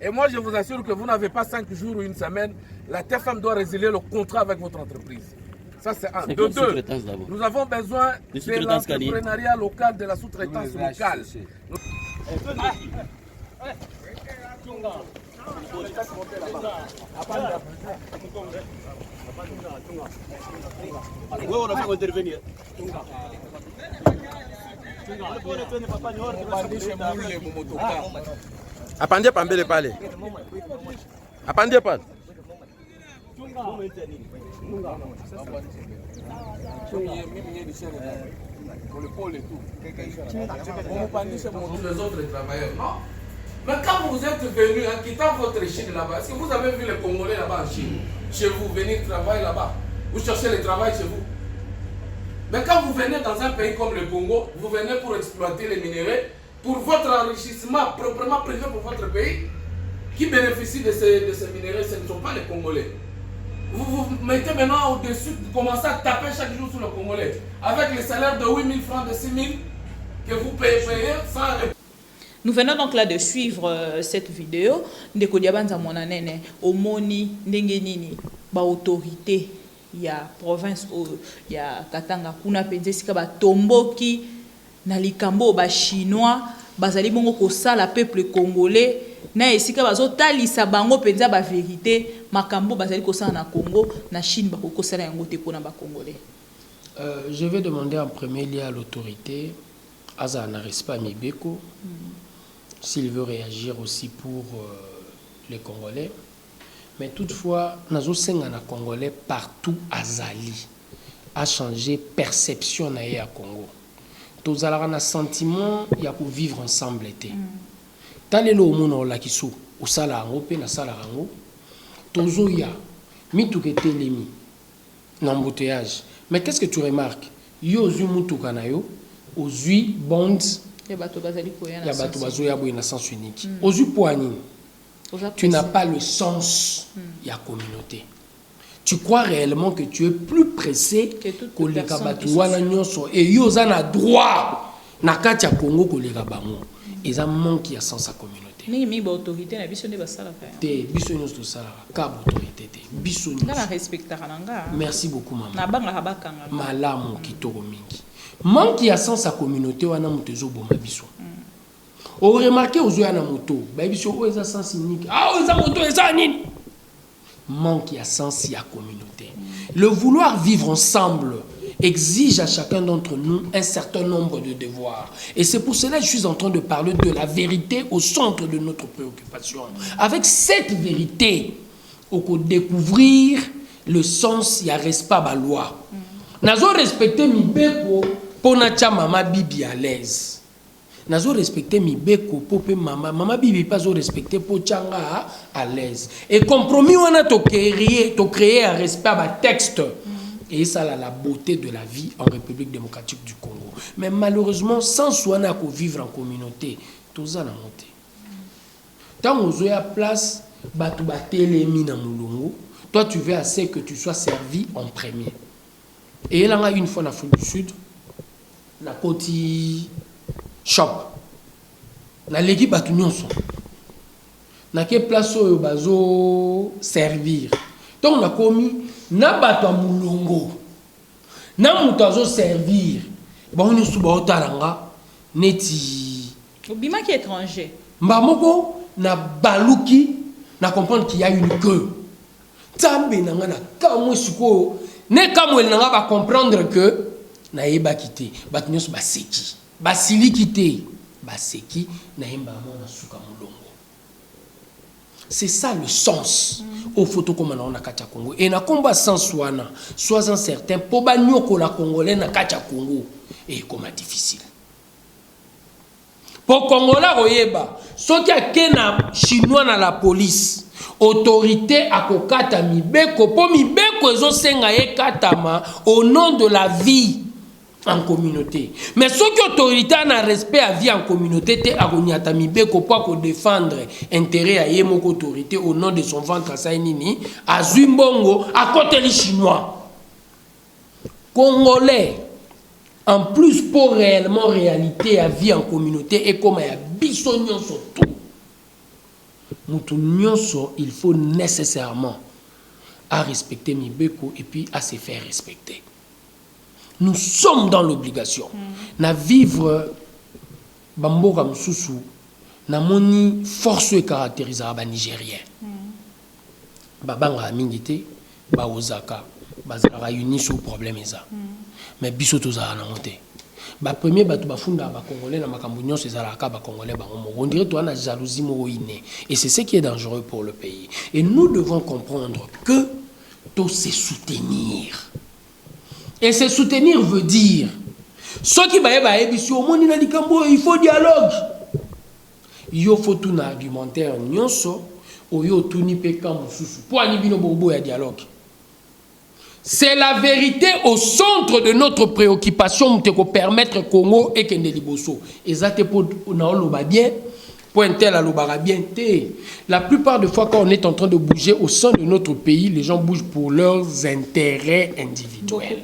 Et moi, je vous assure que vous n'avez pas 5 jours ou une semaine. La TFM doit résilier le contrat avec votre entreprise. Ça, c'est un. De deux, nous avons besoin de l'entrepreneuriat local, de la sous-traitance locale. Apandie pambele pale. Apandie pale. Les autres travailleurs, non? Mais quand vous êtes venu en quittant votre Chine là-bas, est-ce que vous avez vu les Congolais là-bas en Chine, chez vous, venir travailler là-bas? Vous cherchez le travail chez vous. Mais quand vous venez dans un pays comme le Congo, vous venez pour exploiter les minéraux, pour votre enrichissement proprement privé pour votre pays, qui bénéficie de ces minéraux, ce ne sont pas les Congolais. Vous vous mettez maintenant au-dessus, vous commencez à taper chaque jour sur le Congolais, avec les salaires de 8 000 francs, de 6 000, que vous payez sans... Nous venons donc là de suivre cette vidéo. Ndeko Diabanza Monanene, Omoni, Ndengenini, ba autorité, ya province, ya Katanga, kuna penze sika ba tomboki, na likambo ba chinois, bazali bongo kosala peuple congolais, na esika bazo talisa bango penza ba vérité, makambo bazali kosala na Congo, na Chine ba kosala yango te pona ba congolais. Je vais demander en premier lieu à l'autorité, Azana Respa Mibeko, s'il veut réagir aussi pour les Congolais. Mais toutefois, Nazo Sengana Congolais partout Azali a changé perception à Congo. Tous un sentiment il y a pour vivre ensemble été. Tant les lots mono la kisu au sala rango pe na sala rango. Tozo ya mitukete lemi n'embouteillage. Mais qu'est-ce que tu remarques? Yo zu mutukana yo ozui bonds. Il y a bateau bazoya boy na sens unique. Ozu poignine. Tu n'as pas le sens de la communauté. Tu crois réellement que tu es plus pressé que les Kabatouana Nyonso et Yozana droit na katia Congo que les Gabamo. Ils ont manqué à sens la communauté. Mais autorité na biso ne basala ka. Te biso nyonso to sala ka autorité te. Biso nyonso. Na respectera nanga. Merci beaucoup maman. Na banga habakanga. Malamu kitoko mingi. Manque à sens la communauté wana mutezo boma biso. On remarque aux yeux à la moto, ils sens unique. Ah, ils ont moto, ils ont manque à sens à communauté. Le vouloir vivre ensemble exige à chacun d'entre nous un certain nombre de devoirs. Et c'est pour cela que je suis en train de parler de la vérité au centre de notre préoccupation. Avec cette vérité, on peut découvrir le sens, il n'y a reste pas la loi. Nazo respecter mi beko pour na maman bibi à l'aise. Nazo respecter mi beko popé maman bibi pas respecter pour changa à l'aise et compromis on a to créer un respect à texte et ça la beauté de la vie en République démocratique du Congo. Mais malheureusement sans soin à vivre en communauté tout ça na monté tant aux à place batu batele mina mulongo toi tu veux assez que tu sois servi en premier et là une fois en Afrique du Sud na koti shop na legi batu nyonso na ke place oyo bazo servir donc na komi na bato mulongo na muto azo servir ba nyonso ba otaranga neti obima qui étranger mbamoko na baluki na comprendre qu'il y a une queue tambe nanga na kamwe siko ne kamwe nanga ba comprendre que na yeba kité bato nyonso ba seki basili kité baseki na yemba mona suka mulongo. C'est ça le sens au photo comme on a kacha Congo et na combat sans soana sois certain po ba nyoko la congolais na kacha Congo et comment difficile pour Congola oyeba soki akena chinois na la police autorité akokata mibeko po mibeko ezo senga ye katama au nom de la vie. en communauté. Mais ce qui autorité a respect à vie en communauté, te agoniata mibeko pour défendre intérêt à yemoko autorité au nom de son ventre à Sainini, à Zumbongo, à côté les Chinois. Congolais, en plus pour réellement réalité à vie en communauté et comme il y a bisognon surtout. Il faut nécessairement à respecter Mibeko et puis à se faire respecter. Nous sommes dans l'obligation. Na vivre Bamboka Msusu, na moni force caractérisée à Nigérien. Babanga Mingite, ba Osaka, bazara uni sur problème eza. Mais biso tozara na monté. Ba premier batu bafunda ba congolais na makambo nyonso ezalaka ba congolais ba on dirait toi na jalousie mo iné et c'est ce qui est dangereux pour le pays. Et nous devons comprendre que tout se soutenir. Et se soutenir veut dire ce qui va être au monde il faut dialogue. Il faut tout un argumentaire nyonso oyo tout ni peka mususu pour anibino bobo ya dialogue. C'est la vérité au centre de notre préoccupation pour permettre Congo et Kende Liboso. Exactement pour na bien pour un tel alobara bien. La plupart des fois quand on est en train de bouger au sein de notre pays, les gens bougent pour leurs intérêts individuels.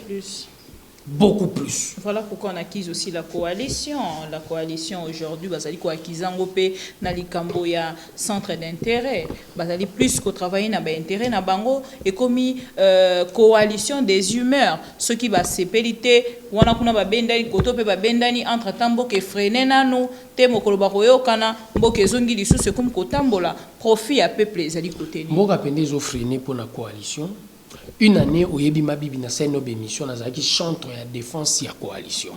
Beaucoup plus. Voilà pourquoi on acquise aussi la coalition. La coalition aujourd'hui, basali ko akizango pe na likambo ya centre d'intérêt. Basali plus qu'au travail na ba intérêt na bango et commis coalition des humeurs. Ce qui va s'épéliter wana kuna ba bendani koto pe ba bendani entre tambo ke freiner nanu te mokolo ba koyokana mboke zongi lisusu comme kotambola profit à peuple ezali côté ni. Mboka pende zo freiner pour la coalition. Une année où Yebi Mabibi na scène émission qui chante la défense la coalition.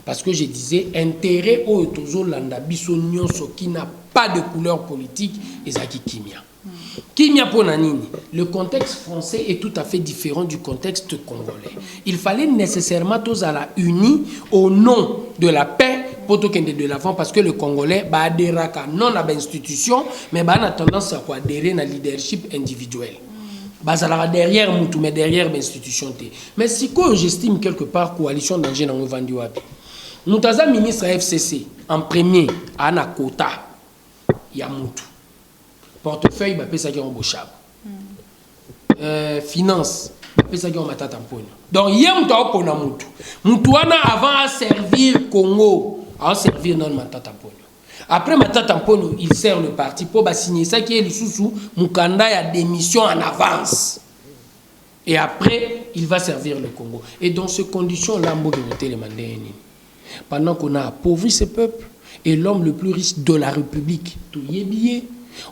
Parce que je disais intérêt au tozo landa biso nyonso qui n'a pas de couleur politique et zaki kimia. Kimia pour nanini. Le contexte français est tout à fait différent du contexte congolais. Il fallait nécessairement tous à la unis au nom de la paix pour tout de l'avant parce que le Congolais ba adéraka non à l'institution mais ba a tendance à adhérer à leadership individuel. Bazala derrière Moutou, mais derrière l'institution. Mais si j'estime quelque part coalition danger dans le vendu wapi. Moutaza ministre FCC en premier à na quota ya Moutou. Portefeuille ba pesa ki Bochab. Finance ba pesa ki Matata Mponyo. Donc hier Moutou pona Moutou. Moutou ana avant à servir Congo, à servir non Matata Mponyo. Après Matata Mponyo, il sert le parti pour signer ça qui est le sous Mukanda a démission en avance. Et après, il va servir le Congo. Et dans ces conditions-là, pendant qu'on a appauvri ce peuple, et l'homme le plus riche de la République, tout y est billet,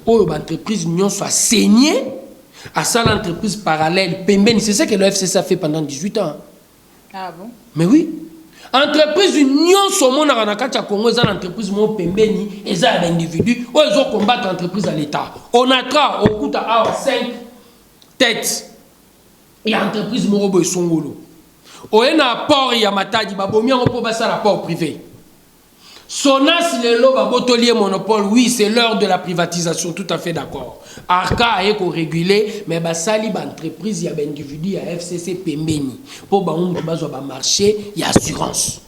où l'entreprise union soit saignée, à ça l'entreprise parallèle, c'est ça que le FCC a fait pendant 18 ans. Ah bon? Mais oui. Entreprise union somo na kanakacha Congo za entreprise mo pembeni eza individu o ezo combattre entreprise à l'état. On a au kuta a 5 têtes. Et entreprise mo boy songolo. O ena port ya matadi babomi ngo po basa rapport privé. Sonas lelo babotolier monopole, oui, c'est l'heure de la privatisation, tout à fait d'accord. Arca est réguler, mais basali ba entreprise ya ba individu ya FCC pembeni. Pour ba on bazo ba marché, il y a assurance.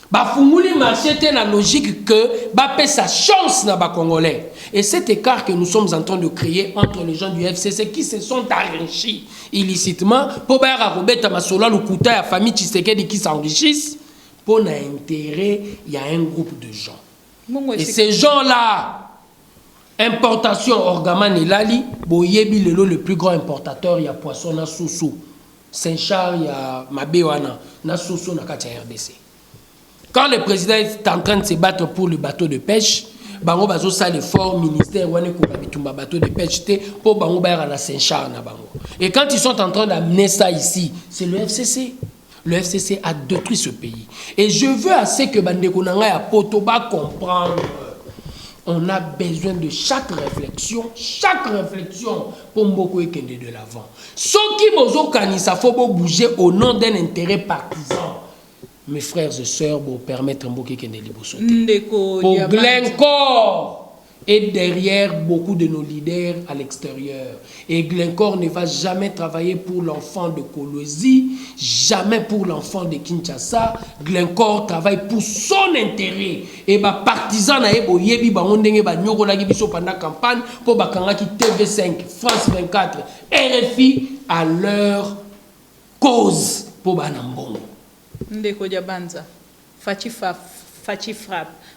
Ba fumuli marché té la logique que ba paie sa chance na ba congolais. Et cet écart que nous sommes en train de créer entre les gens du FCC qui se sont enrichis illicitement pour ba Robert Masola Lukuta ya famille Tshisekedi qui s'enrichissent. Pour l'intérêt, il y a un groupe de gens. Et ces gens-là, importation Orgaman et Lali, Boyebi Lelo, le plus grand importateur, il y a poisson na Soso. Saint-Charles, il y a Mabewana, na Soso, na Katia RDC. Quand le président est en train de se battre pour le bateau de pêche, Bango Bazo sa l'effort ministère wane ko babitumba bateau de pêche pour Bango Bayara na Saint-Charles na Bango. Et quand ils sont en train d'amener ça ici, c'est le FCC. Le FCC a détruit ce pays. Et je veux assez que Bandeko Nanga et Potoba comprendre. On a besoin de chaque réflexion pour Mboko Ekende de l'avant. Ce qui bozo kanisa faut bouger au nom d'un intérêt partisan. Mes frères et sœurs, pour permettre Mboko Ekende Liboso. Pour Glencore, est derrière beaucoup de nos leaders à l'extérieur. Et Glencore ne va jamais travailler pour l'enfant de Kolwezi, jamais pour l'enfant de Kinshasa. Glencore travaille pour son intérêt. Et les partisans pendant la campagne pour TV5, France 24, RFI à leur cause pour Banambongo. Ndeko Diabanza, Fati frappe,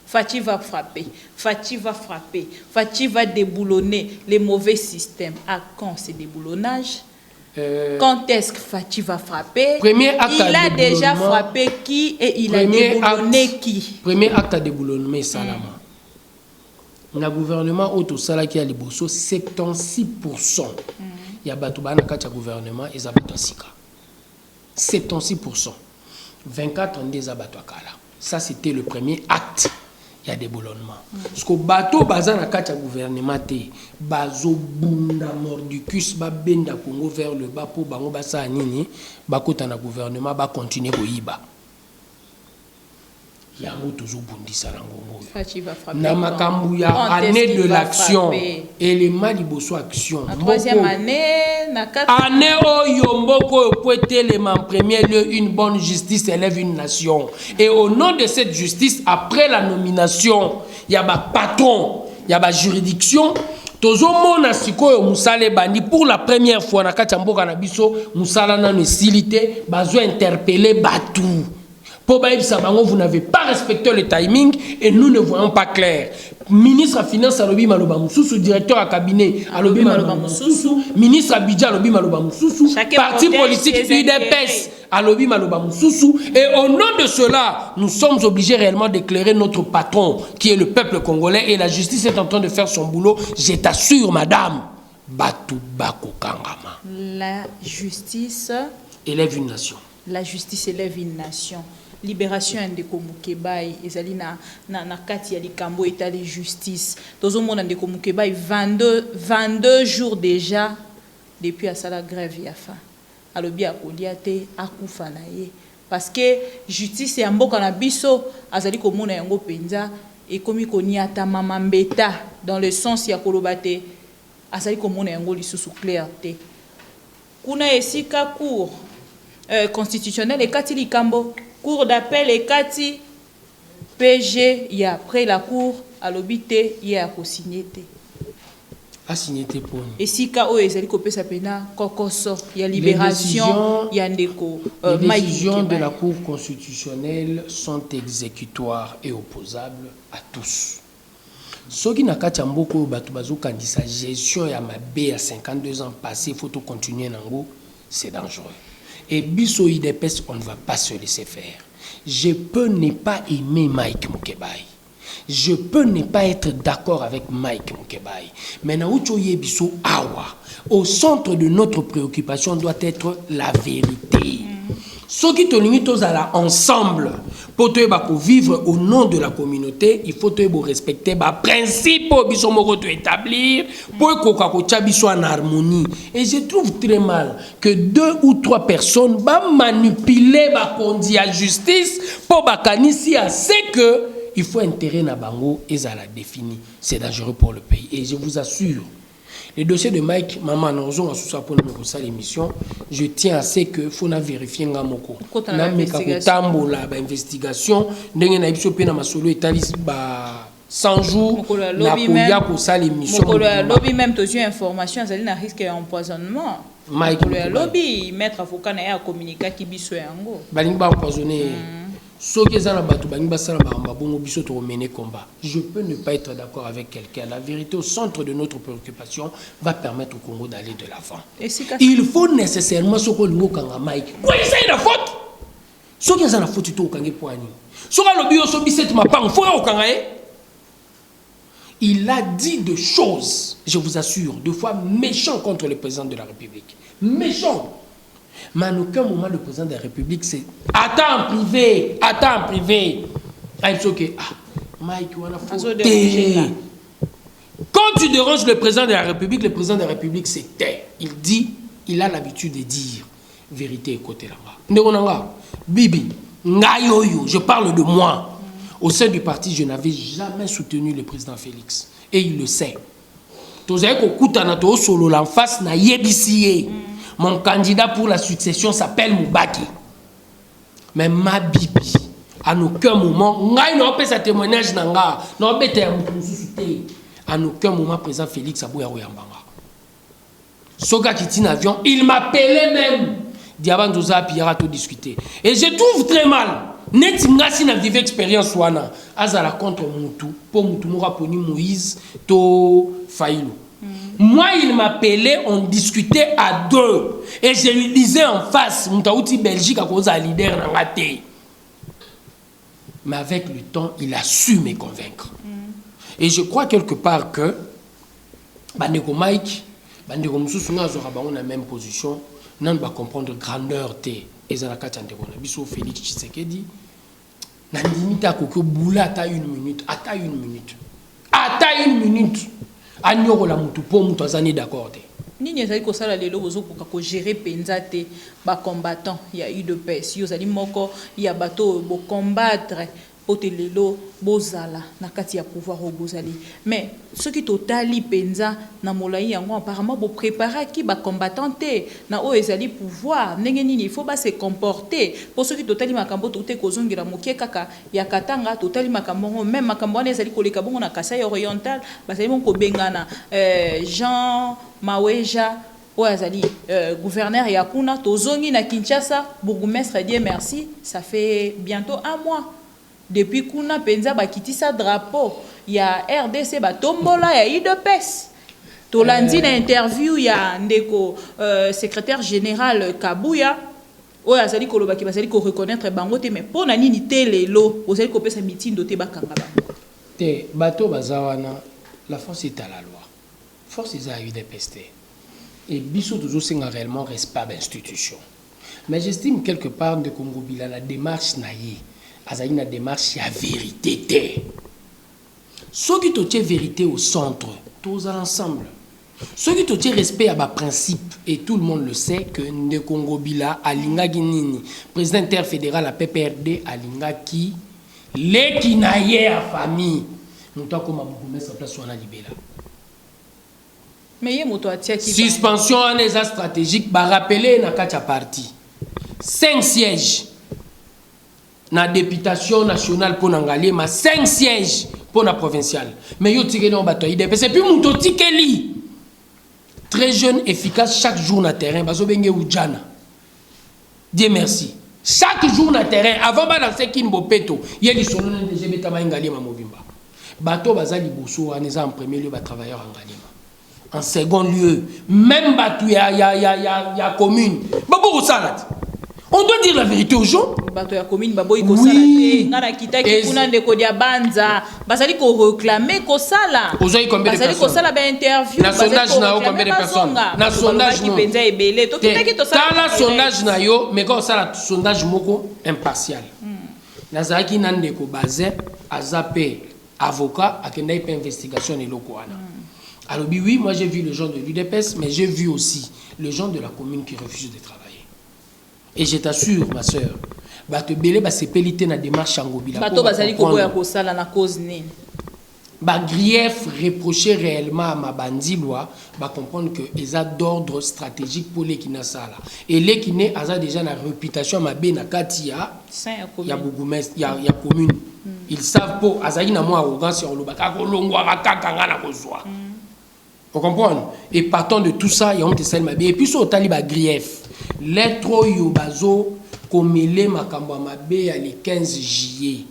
Fati va frapper, Fati va frapper, Fati va déboulonner les mauvais systèmes. À quand ce déboulonnage? Quand est-ce que Fati va frapper? Il a déjà frappé qui et il a déboulonné qui? Premier acte à déboulonner, Salama. Le gouvernement auto sala qui a les bosso 76%. Il y a Batouba na kacha gouvernement et Zabato Sika. 76%. 24 ans des abattoirs. Ça, c'était le premier acte. Il y a des boulonnements. Parce que bateau bazan na kacha gouvernement te bazo bunda mordicus ba benda Congo vers le bas pour bango basa nini bakota na gouvernement ba continuer boyiba. Il y a toujours bundi sarango. Na makambu ya année de l'action élément liboso action. La troisième année, na année oyo mboko poete en premier lieu une bonne justice élève une nation. Et au nom de cette justice, après la nomination, il y a ba patron, il y a ba juridiction. Tozo mona sikoyo musale bandi pour la première fois na kati mboka na biso musala na nesilité bazo interpeller batou. Pour vous n'avez pas respecté le timing et nous ne voyons pas clair. Ministre à Finance Alobi Maloba Moussoussou, directeur à cabinet Alobi Maloba Moussoussou, ministre à Budget Alobi Maloba Moussoussou, parti politique UDPS Alobi Maloba Moussoussou. Et au nom de cela, nous sommes obligés réellement d'éclairer notre patron qui est le peuple congolais et la justice est en train de faire son boulot. Je t'assure, madame, Batou Bako Kangama. La justice élève une nation. La justice élève une nation. Libération Ndeko Mukebai ezali na kati ya likambo etali justice. Tozo mona Ndeko Mukebai 22 jours déjà depuis à sala grève ya fa. Alobi akolia te akufa na ye parce que justice ya mboka na biso azali komona yango penza ekomi koniata mama mbeta dans le sens ya koloba te azali komona yango lisusu clair te. Kuna esika cour constitutionnel et kati likambo cour d'appel et kati PG y a après la cour à l'obité y a co-signé a signé pour et si ka o ezali ko pesa pena kokoso y a libération y a ndeko les décisions de la cour constitutionnelle sont exécutoires et opposables à tous. Soki na kati mboko batu bazo kandisa gestion ya mabe à 52 ans passé faut continuer nango, c'est dangereux. Et biso IDPS, on ne va pas se laisser faire. Je peux ne pas aimer Mike Mukebai. Je peux ne pas être d'accord avec Mike Mukebai. Mais biso awa, au centre de notre préoccupation doit être la vérité. Ceux qui sont ensemble pour vivre au nom de la communauté, il faut respecter les principes qui sont établis pour que soit en harmonie. Et je trouve très mal que 2 ou 3 personnes manipuler la justice pour que c'est que il faut intérêt na bango et ça la définit. C'est dangereux pour le pays. Et je vous assure, le dossier de Mike, maman, nous avons l'émission. Je tiens à ce que faut vérifier ngamoko. Na mekakotambo la investigation. Ndenge na biso pe na masolo etalis ba 100 jours na koya ko sa l'émission. Lobby même tozu information azali na risque d'empoisonnement. Mike lobby maître avocat na ya communiquer ki biso yango. Balingi ba empoisonner. Je peux ne pas être d'accord avec quelqu'un. La vérité au centre de notre préoccupation va permettre au Congo d'aller de l'avant. Il faut nécessairement ce que nous avons Mike. Quoi ça est la faute? Ce qui est la faute, c'est au Kangé Poani. Ce il a dit des choses, je vous assure, 2 fois méchant contre le président de la République. Méchant. Mais à aucun moment, le président de la République, c'est attends en privé. I'm okay. Mike, quand tu déranges le président de la République c'est tait. Il dit, il a l'habitude de dire vérité et côté là-bas. Bibi, je parle de moi. Au sein du parti, je n'avais jamais soutenu le président Félix. Et il le sait. Mon candidat pour la succession s'appelle Moubaki. Mais ma bibi, à aucun moment, sa témoignage à aucun moment, président Félix Abouya Royambanga. Soga qui tient avion, il m'appelait même. Diabandoza Pierre tout discuter. Et je trouve très mal. Netinga si na vive expérience wana azala contre Moutou pour Moutou moura poni Moïse to Faïlou. Moi il m'appelait, on discutait à deux et je lui disais en face Moutaouti Belgique à cause d'un leader dans la tête. Mais avec le temps, il a su me convaincre. Et je crois quelque part que Bandeko Mike, Bandeko Moussou na la même position. Non, va comprendre grandeur té ezalaka tandeko na biso Félix Tshisekedi na limite à koko boula ata une minute anyoko la mutu po mutu azani d'accord té nini ezali ko sala lelo bozo ko gérer penza té ba combattant ya UDPS yo zali moko ya bato bo combattre potelelo bozala na kati ya pouvoir au bozali mais ce qui totali penza na molai yango apparemment bo préparer qui ba combattanté na o ezali pouvoir ndenge nini il faut ba se comporter pour ce qui totali makambo toté kozongela mokie kaka ya katanga totali makambo même makambo wana ezali koleka bongo na Kasai oriental bazali bongo bengana Jean Maweja o azali gouverneur ya kuna tozongi na Kinshasa bourgmestre Dieu merci ça fait bientôt un mois. Depuis kuna penza bakitisa drapeau ya RDC batombola ya UDPS tolandi na interview ya ndeko secrétaire général Kabuya o azali koloba ki bazali ko reconnaître bango te mais pona nini te lelo ozali ko pesa mitindo te bakanga bango te bato bazawana la force est à la loi force est à UDPS et biso toujours singa réellement respect d'institution mais j'estime quelque part de Congo Bila la démarche naïe a une démarche à vérité. Ceux qui ont vérité au centre, tous ensemble. Ceux qui ont respect à bas principe, et tout le monde le sait, que ne Congo Bila, Alinga Guinini, président interfédéral à PPRD, Alinga qui, les qui naïe à famille, nous t'avons comme beaucoup mettre en place sur la libéla. Mais il suspension en état stratégique, bah rappeler na kacha parti. 5 sièges. Na députation nationale pour Nangalie, mais 5 sièges pour la provinciale. Mais yo tiré dans bateau IDPS. Et puis mon tikeli. Très jeune, efficace, chaque jour na terrain. Bazo benge oudjana. Dieu merci. Chaque jour na terrain, avant de lancer Kimbo Peto, il y a des solo de GBT Mangali Mamobimba. Bateau Bazali Bousso, en premier lieu, travailleur en Galima. En second lieu, même bateau, il y a commune. Babou Salat. On doit dire la vérité aux gens. Oui. Aujourd'hui, combien de personnes? Na sondage na combien de personnes? Na sondage no. Dans la sondage na yo, mais quand ça la sondage moko impartial. Nazaki nande ko basé azapé avocat à kenda ipe investigation et lokoana. Alors oui, moi j'ai vu les gens de l'UDPS, mais j'ai vu aussi les gens de la commune qui refusent de travailler. Et je t'assure, ma soeur, bato belé ba sepelité na démarche angobila. Bato bazali ko boya ko sala na cause nini. Ba grief reproché réellement à ma bandi loi, ba comprendre que ils ont d'ordre stratégique pour les kinasala. Et les kiné a déjà la réputation ma be na katia. Il y a bourgmestre, il y a commune. Ils savent pour azali na mo arrogance sur le baka ko longwa bakanga na kozwa. Vous comprenez? Et partant de tout ça, il y a honte celle ma be et puis so tali ba grief. L'être yobazo komele makambo mabe ya le 15 juillet.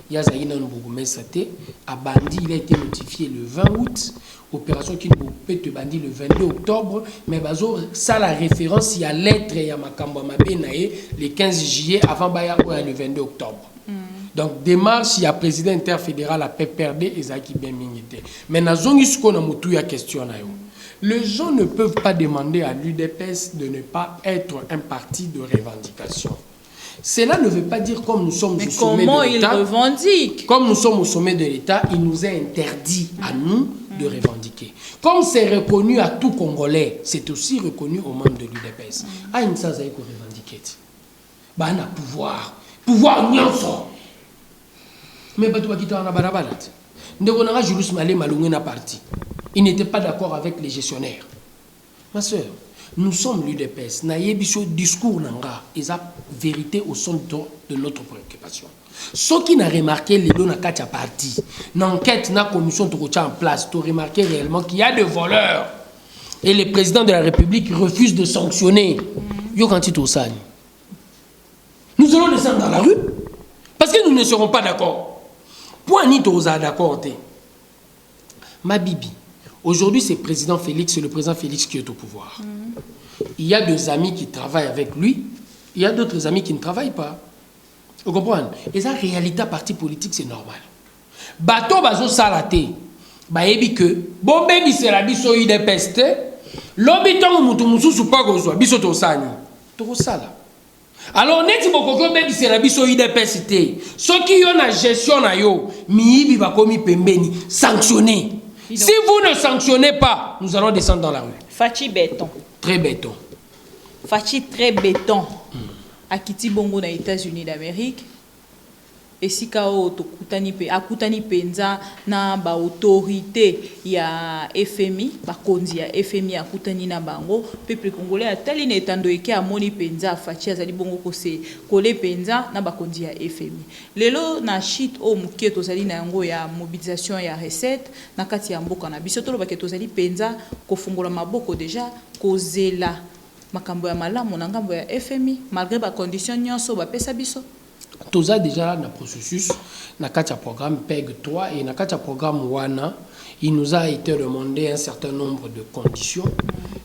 Yazaï nan bourgmestre a bandi, il a été notifié le 20 août. Opération qui peut te bandi le 22 octobre. Mais bazo ça la référence il y a lettre ya makambo mabe nae le 15 juillet avant baya le 22 octobre. Donc démarche il y a président interfédéral à PPRD et Zaki bien mingité. Mais na zongi suko na mutu ya question na yo. Les gens ne peuvent pas demander à l'UDPS de ne pas être un parti de revendication. Cela ne veut pas dire comme nous sommes au sommet de l'État. Comment ils revendiquent? Comme nous sommes au sommet de l'État, il nous est interdit à nous de revendiquer. Comme c'est reconnu à tout Congolais, c'est aussi reconnu aux membres de l'UDPS. Ah, il s'agit de revendiquer. Bah, on a pouvoir. Pouvoir, nyonso. Mais Batou Bakita na Barabalat. Ndekonara Julius Malé Malungé na parti. Il n'était pas d'accord avec les gestionnaires. Ma soeur, nous sommes l'UDPS. Nayebiso discours nanga, et la vérité au centre de notre préoccupation. Ceux qui n'ont remarqué les deux dans la parti, l'enquête, la commission en place, tu as remarqué réellement qu'il y a des voleurs. Et le président de la République refuse de sanctionner. Yo quand tu nous allons descendre dans la rue parce que nous ne serons pas d'accord. Point ni toza d'accord. Ma bibi, aujourd'hui c'est président Félix, c'est le président Félix qui est au pouvoir. Il y a des amis qui travaillent avec lui, il y a d'autres amis qui ne travaillent pas. Vous comprenez? Et ça, réalité parti politique, c'est normal. Bateau bazo salate, baebi que, bon baby c'est la biso de peste, l'obiton mutu mususu pas gozwa, biso to sani, to sala. Alors neti bokoko baby c'est la biso de peste, ceux qui ont la gestion na yo, miibi bakomi pembeni, sanctionner. Si vous ne sanctionnez pas, nous allons descendre dans la rue. Fachi béton. Très béton. Fachi très béton. Akiti bongo na États-Unis d'Amérique. Et si kao to akutani penza na ba autorité ya FMI, ba konzi ya FMI akutani na bango, peuple congolais atali na etando eke amoni penza fachi azali bongo kole penza na ba konzi ya FMI. Lelo na shit o mukie tozali na yango ya mobilisation ya recette na kati ya mboka na biso tolo ba ke tozali penza ko fungola maboko déjà kozela makambo ya malamu na ngambo ya FMI malgré ba condition nyonso ba pesa biso. Toza déjà dans le processus, dans le programme PEG 3 et dans le programme WANA, il nous a été demandé un certain nombre de conditions.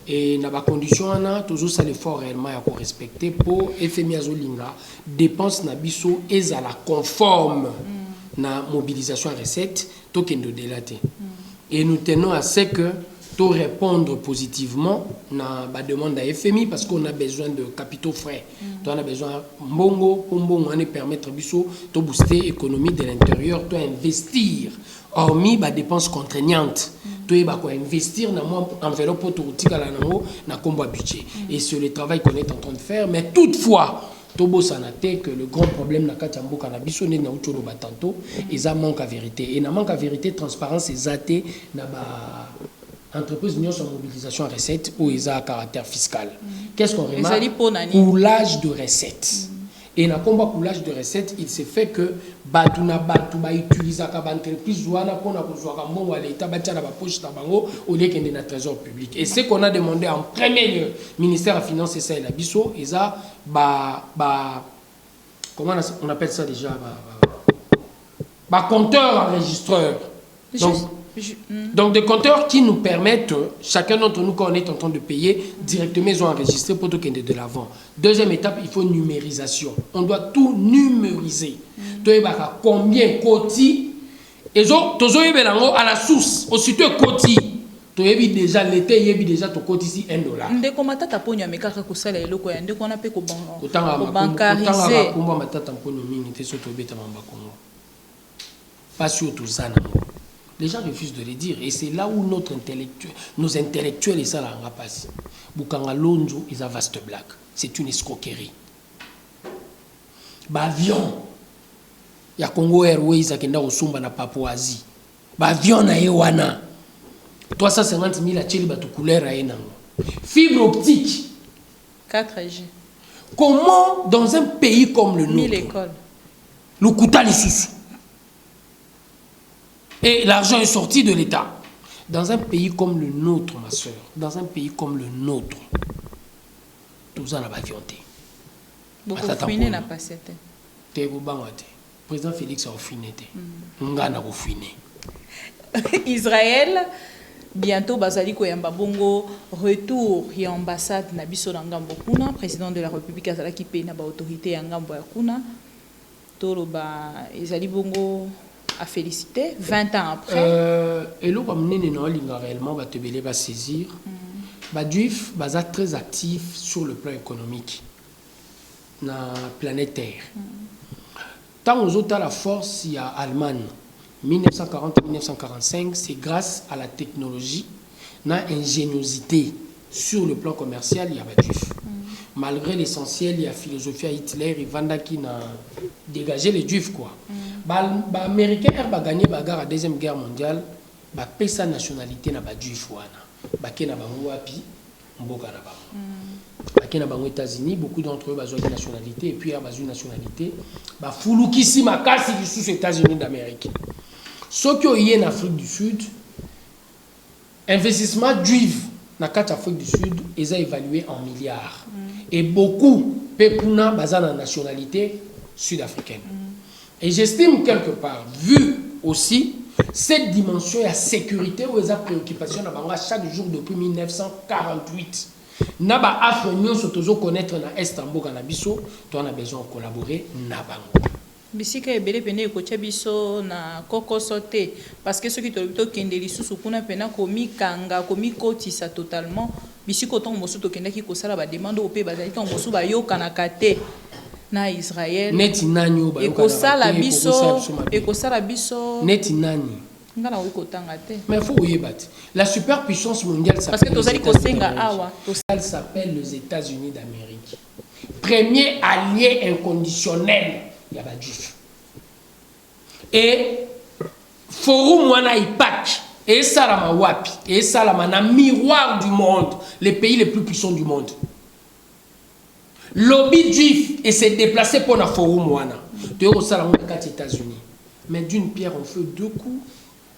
Et dans les conditions, toujours ça l'effort réellement à respecter pour FMI Azolinga, dépenses nabiso et à la conforme na mobilisation à recette, token de délaté. Et nous tenons à ce que tout répondre positivement à la demande à FMI parce qu'on a besoin de capitaux frais. On a besoin mbongo pour nous permettre de booster l'économie de l'intérieur, de investir. Hormis les dépenses contraignantes, de investir dans l'enveloppe pour le budget. Et c'est le travail qu'on est en train de faire. Mais toutefois, Tobo Sanate, que le grand problème na Katiambo Cannabis, on est na Uchoro Batanto, et ça manque à vérité. Et na manque à vérité, transparence, et zate, na ba entreprise union sur mobilisation à recettes ou ils ont un caractère fiscal. Qu'est-ce qu'on remarque? Coulage de recettes. Et dans le combat coulage de recettes, il s'est fait que Batuna Batuba utilise la entreprise Zouana pour l'État Batiana poche Tabango au lieu qu'il y ait un trésor public. Et ce qu'on a demandé en premier lieu, ministère des Finances et ça et la BISO, ils ont comment on appelle ça déjà? Compteur enregistreur. Donc des compteurs qui nous permettent, chacun d'entre nous quand on est en train de payer, directement ils ont enregistré pour tout de l'avant. Deuxième étape, il faut numérisation. On doit tout numériser. Combien côté et à la source, aussitôt côté. Tu as déjà l'été, il y a déjà ton côté ici $1. Ndeko matata ponyo amekaka kusala eloko ya ndeko na pe ko bankariser. Pas sur tout ça. Les gens refusent de le dire. Et c'est là où nos intellectuels et ça là en passé. Bukanga Lonjo is a vaste blague. C'est une escroquerie. Avion. Il y a Congo Airways qui est au Sumba na Papouasie. Avion na Ewana. 350 000 à Tcheli batu couleur à Enango. Fibre optique. 4G. Comment dans un pays comme le nôtre, 1000 écoles. Le Kouta les sous. Et l'argent est sorti de l'État. Dans un pays comme le nôtre, ma soeur, dans un pays comme le nôtre, tout ça n'a pas viandé. Beaucoup de fouiner n'a pas cette. Président Félix a fouiné. Ngana a fouiné. Israël, bientôt, Bazali Koyamba Bongo, retour à l'ambassade Nabiso Nangambo Kuna, président de la République Azalaki Pei na ba autorité Yangambo Kuna. Toloba Izali Bongo a félicité 20 ans après. Et là, comme nous réellement, va saisir. Juif est très actif sur le plan économique, planétaire. Tant aux autres, la force, il y a Allemagne. 1940-1945, c'est grâce à la technologie, l'ingéniosité sur le plan commercial, il y a Juif. Malgré l'essentiel, il y a philosophie à Hitler et Vanda qui a dégagé les Juifs. les Américains ont gagné la Deuxième Guerre mondiale, ils ont payé sa nationalité na ba juif wana. Baki na bango wapi, mboka na bango. Baki na bango États-Unis, beaucoup d'entre eux ont une nationalité et puis ils ont une nationalité. Ba fulukisi makasi sous États-Unis d'Amérique. Ce qui est en Afrique du Sud, investissement juif dans l'Afrique du Sud est évalué en milliards. Et beaucoup pepuna basent la nationalité sud-africaine. Et j'estime quelque part, vu aussi cette dimension de sécurité où ils ont préoccupation chaque jour depuis 1948. Na ba Afrique surtout connaître na Istanbul canabiso, on a besoin de collaborer na bango. Bisika ebele pene ekotia biso na koko sote parce que ceux qui to kende lisusu kuna pena komi kanga komi kotisa totalement bisiko ton mosu to kende ki kosala ba demande au pe bazali ton mosu ba yoka na kate na Israël neti nani o ba yoka ekosala biso neti nani ngana wi kotanga te mais faut yebati la superpuissance mondiale parce que tozali kosenga awa elle s'appelle les États-Unis d'Amérique, premier allié inconditionnel. Il y a des juifs. Et forum wana ipak et salama wapi et salama na miroir du monde, les pays les plus puissants du monde. Lobby juif et s'est déplacé pour la forum wana. De au salama aux États-Unis. Mais d'une pierre on fait deux coups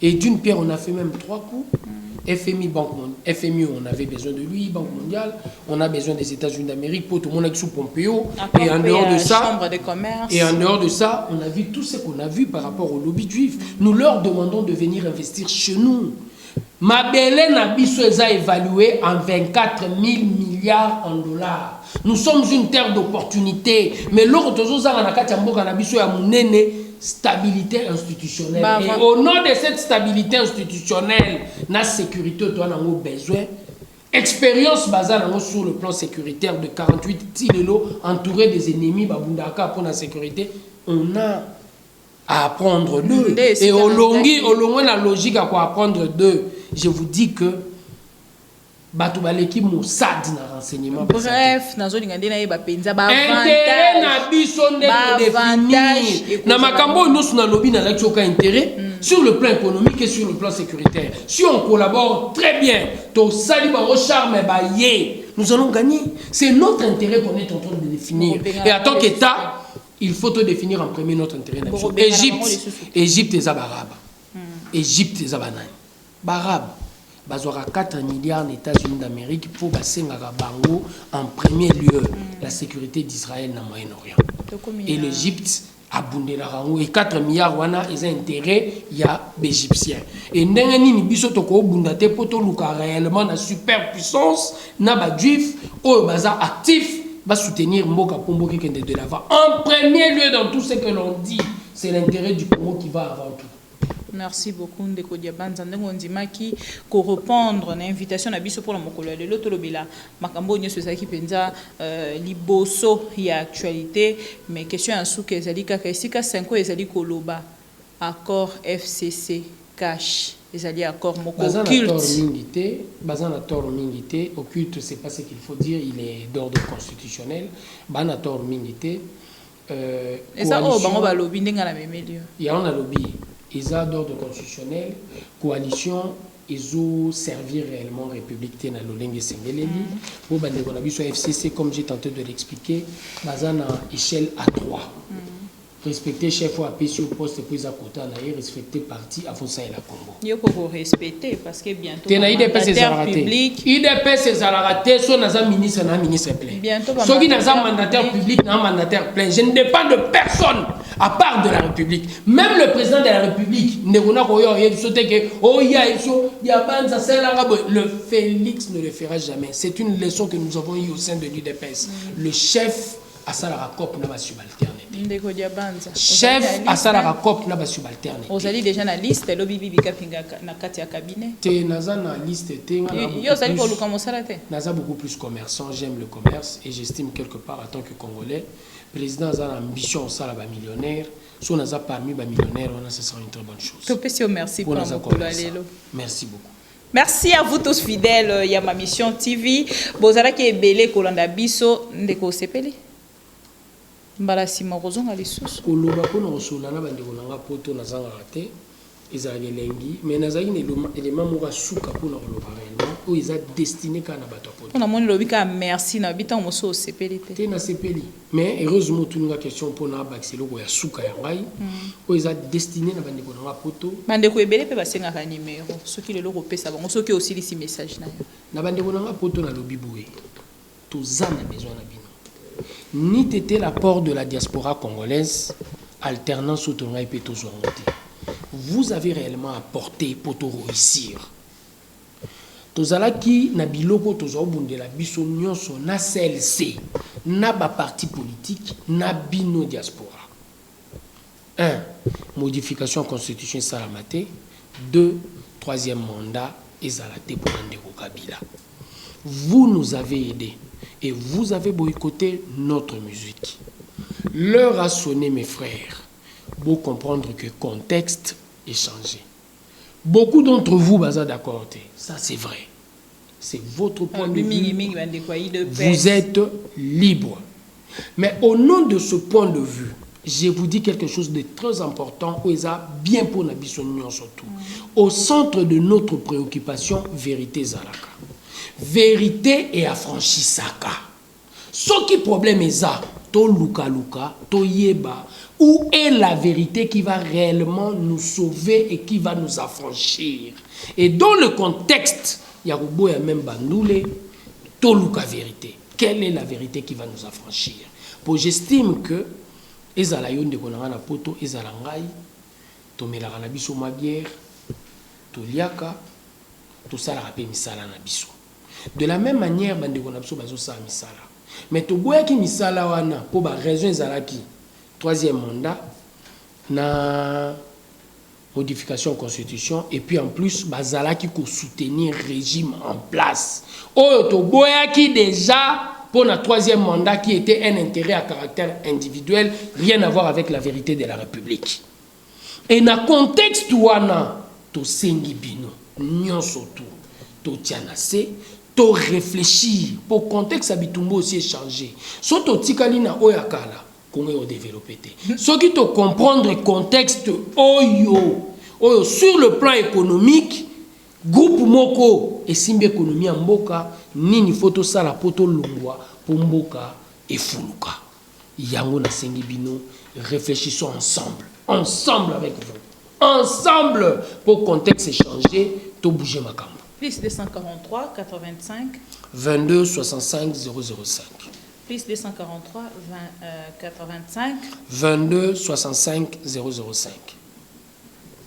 et d'une pierre on a fait même trois coups. FMI, FMI, on avait besoin de lui, Banque mondiale, on a besoin des États-Unis d'Amérique pour tout le monde avec sous Pompeo. Et en dehors de ça, Chambre de commerce. Et en dehors de ça, on a vu tout ce qu'on a vu par rapport au lobby juif. Nous leur demandons de venir investir chez nous. Mabele Nabiso a évalué en 24 000 milliards en dollars. Nous sommes une terre d'opportunité. Mais l'autre chose, stabilité institutionnelle. Et au nom de cette stabilité institutionnelle, la sécurité, on a besoin. Expérience basée sur le plan sécuritaire de 48 Tilelo, entouré des ennemis, pour la sécurité, on a à apprendre d'eux. Et au long la logique à quoi apprendre d'eux, je vous dis que Batoubaleki Mossad na renseignement. Bref, na zone ngande na yeba penza ba intérêt na biso définir. Na makambo nous na lobby na la intérêt sur le plan économique et sur le plan sécuritaire. Si on collabore très bien, to sali ba charme ba yé, nous allons gagner. C'est notre intérêt qu'on est en train de définir. Et en tant qu'État, il faut te définir en premier notre intérêt national. Égypte et Zabarab. Égypte et Zabanani. Barab. Bazora 4 milliards d'États-Unis d'Amérique pour basser Bango en premier lieu la sécurité d'Israël dans le Moyen-Orient. Et l'Égypte a bondé la rango et 4 milliards wana ils ont intérêt il y a l'Égyptien. Et n'engani ni biso toko bundate poto luka réellement la superpuissance na ba juif au bazar actif va soutenir Mboka Pombo qui est de l'avant. En premier lieu dans tout ce que l'on dit, c'est l'intérêt du Congo qui va avant tout. Merci beaucoup Ndeko Diabanza ndenge ndimaki ko répondre na invitation na biso pour la mokolo de l'otolobela makambo nyoso ezaki penza liboso ya actualité mais question en souke ezali kaka esika 5 ezali koloba accord FCC cash ezali accord moko occulte bazana tor mingité occulte c'est pas ce qu'il faut dire il est d'ordre constitutionnel bana tor mingité ça oh bango ba lobby ndenga na memelio ya on a lobby ils ont d'ordre constitutionnel, coalition, ils ont servi réellement République na Lolenge Sengeleli. Pour Bandekonabiso FCC, comme j'ai tenté de l'expliquer, basant à échelle A3. Respecter chef ou appuyer sur le poste puis à côté en respecter parti à Fonsa et la Congo. Il faut respecter parce que bientôt le mandataire public IDPS c'est raté soit dans ministre na ministre plein. Soit qui dans un mandataire public na mandataire plein. Je ne dépends de personne à part de la République. Même le président de la République ne connaît pas sauter que oh il y a banza c'est l'arabe. Le Félix ne le fera jamais. C'est une leçon que nous avons eue au sein de l'IDPS. Le chef à Salara Cop n'a pas subalterné. Chef à Salara Cop n'a pas subalterné. Vous allez déjà na liste lobby bibika pinga na kati ya cabinet. Te naza na liste te yo sali pour le commencer te. Naza beaucoup plus commerçant, j'aime le commerce et j'estime quelque part en tant que Congolais, président a l'ambition ça ba millionnaire, si on a parmi ba millionnaire, on a ce sera une très bonne chose. Topesio merci pour merci beaucoup. Merci à vous tous fidèles ya ma mission TV. Bozala ki ebele kolanda biso ndeko sepeli. mbala sima kozonga lisusu koloba mpona kosola na bandeko na nga poto nazangaka te ezalaka elengi mais nazalaki na elema moko asuka mpona koloba réellement oyo eza destiné kaka na bato ya poto mpona moni lobi kaka merci na bitango mosusu osepeli te te nasepeli mais heureusement otuninga question mpona abakisa eloko ya suka ya ngai oyo eza destiné na bandeko na nga poto bandeko ebele mpe basengaka nimero soki lelo kopesa bango soki osilisi message na yo na bandeko na nga poto nalobi boye toza na besoin na bino ni tete l'apport de la diaspora congolaise alternance oyo tongai mpe tozwango te vous avez réellement apporté pour réussir. Tozalaki na biloko tozo bundela biso nyonso na CLC na ba parti politique na bino diaspora. 1. Modification constitution salamate. 2. Troisième mandat ezalate pour Ndeko Kabila. Vous nous avez aidés et vous avez boycotté notre musique. L'heure a sonné, mes frères. Pour comprendre que le contexte est changé. Beaucoup d'entre vous, baza d'accord, ça c'est vrai. C'est votre point de vue. Vous êtes libre. Mais au nom de ce point de vue, je vous dis quelque chose de très important, bien pour la bisognon surtout. Au centre de notre préoccupation, vérité zalaka. Vérité et affranchissaka. Ce qui problème est ça, to luka luka, to yeba. Où est la vérité qui va réellement nous sauver et qui va nous affranchir? Et dans le contexte, Yaroubo et même Bandoule, Toluka vérité. Quelle est la vérité qui va nous affranchir? Pour j'estime que ezalayon de konanga na poto ezalangai, to melaka na biso ma bière, to liaka, to sala rapé misala na biso. De la même manière, bande kona biso bazo sa misala. Mais to boya ki misala wana pour ba raison ezalaki. Troisième mandat, na modification constitution, et puis en plus, bazala qui peut soutenir le régime en place. Oyo boya qui déjà, pour notre troisième mandat, qui était un intérêt à caractère individuel, rien à voir avec la vérité de la République. Et dans le contexte wana, to sengi bino, nyonso to tianase, to réfléchir, pour contexte habitumbo aussi échanger. So to tikali na oyakala, comment développer. Ce qui te comprendre le contexte oyo sur le plan économique, groupe moko et simbe économie en mboka nini photo sala poto longwa pour mboka et fuluka. Yango na sengi bino, réfléchissons ensemble avec vous. Ensemble pour contexte échanger, to bouger ma camp. Plus 243 85 22 65 005. Plus 243 85 22 65 005.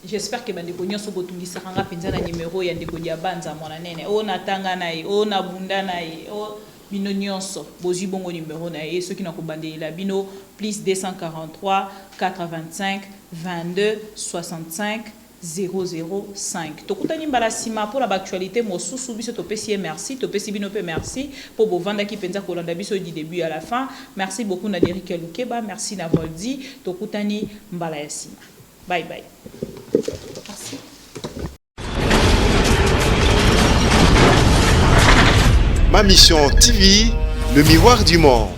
J'espère que bandeko nyonso botungisa kanga penza na numéro ya ndeko dia banza mona nene o na tanga na ye o na bunda na ye o bino nyonso bozwi bongo numéro na ye ceux qui na ko bandela bino plus 243 85 22 65 005. Tokutani mbala sima pour l'actualité mosusu biso topesi merci topesi bino pe merci pour bovanda ki penza kolanda biso du début à la fin. Merci beaucoup na Derrick Lukeba, merci na Voldi. Tokutani mbala ya sima. Bye bye. Merci. Ma mission TV, le miroir du monde.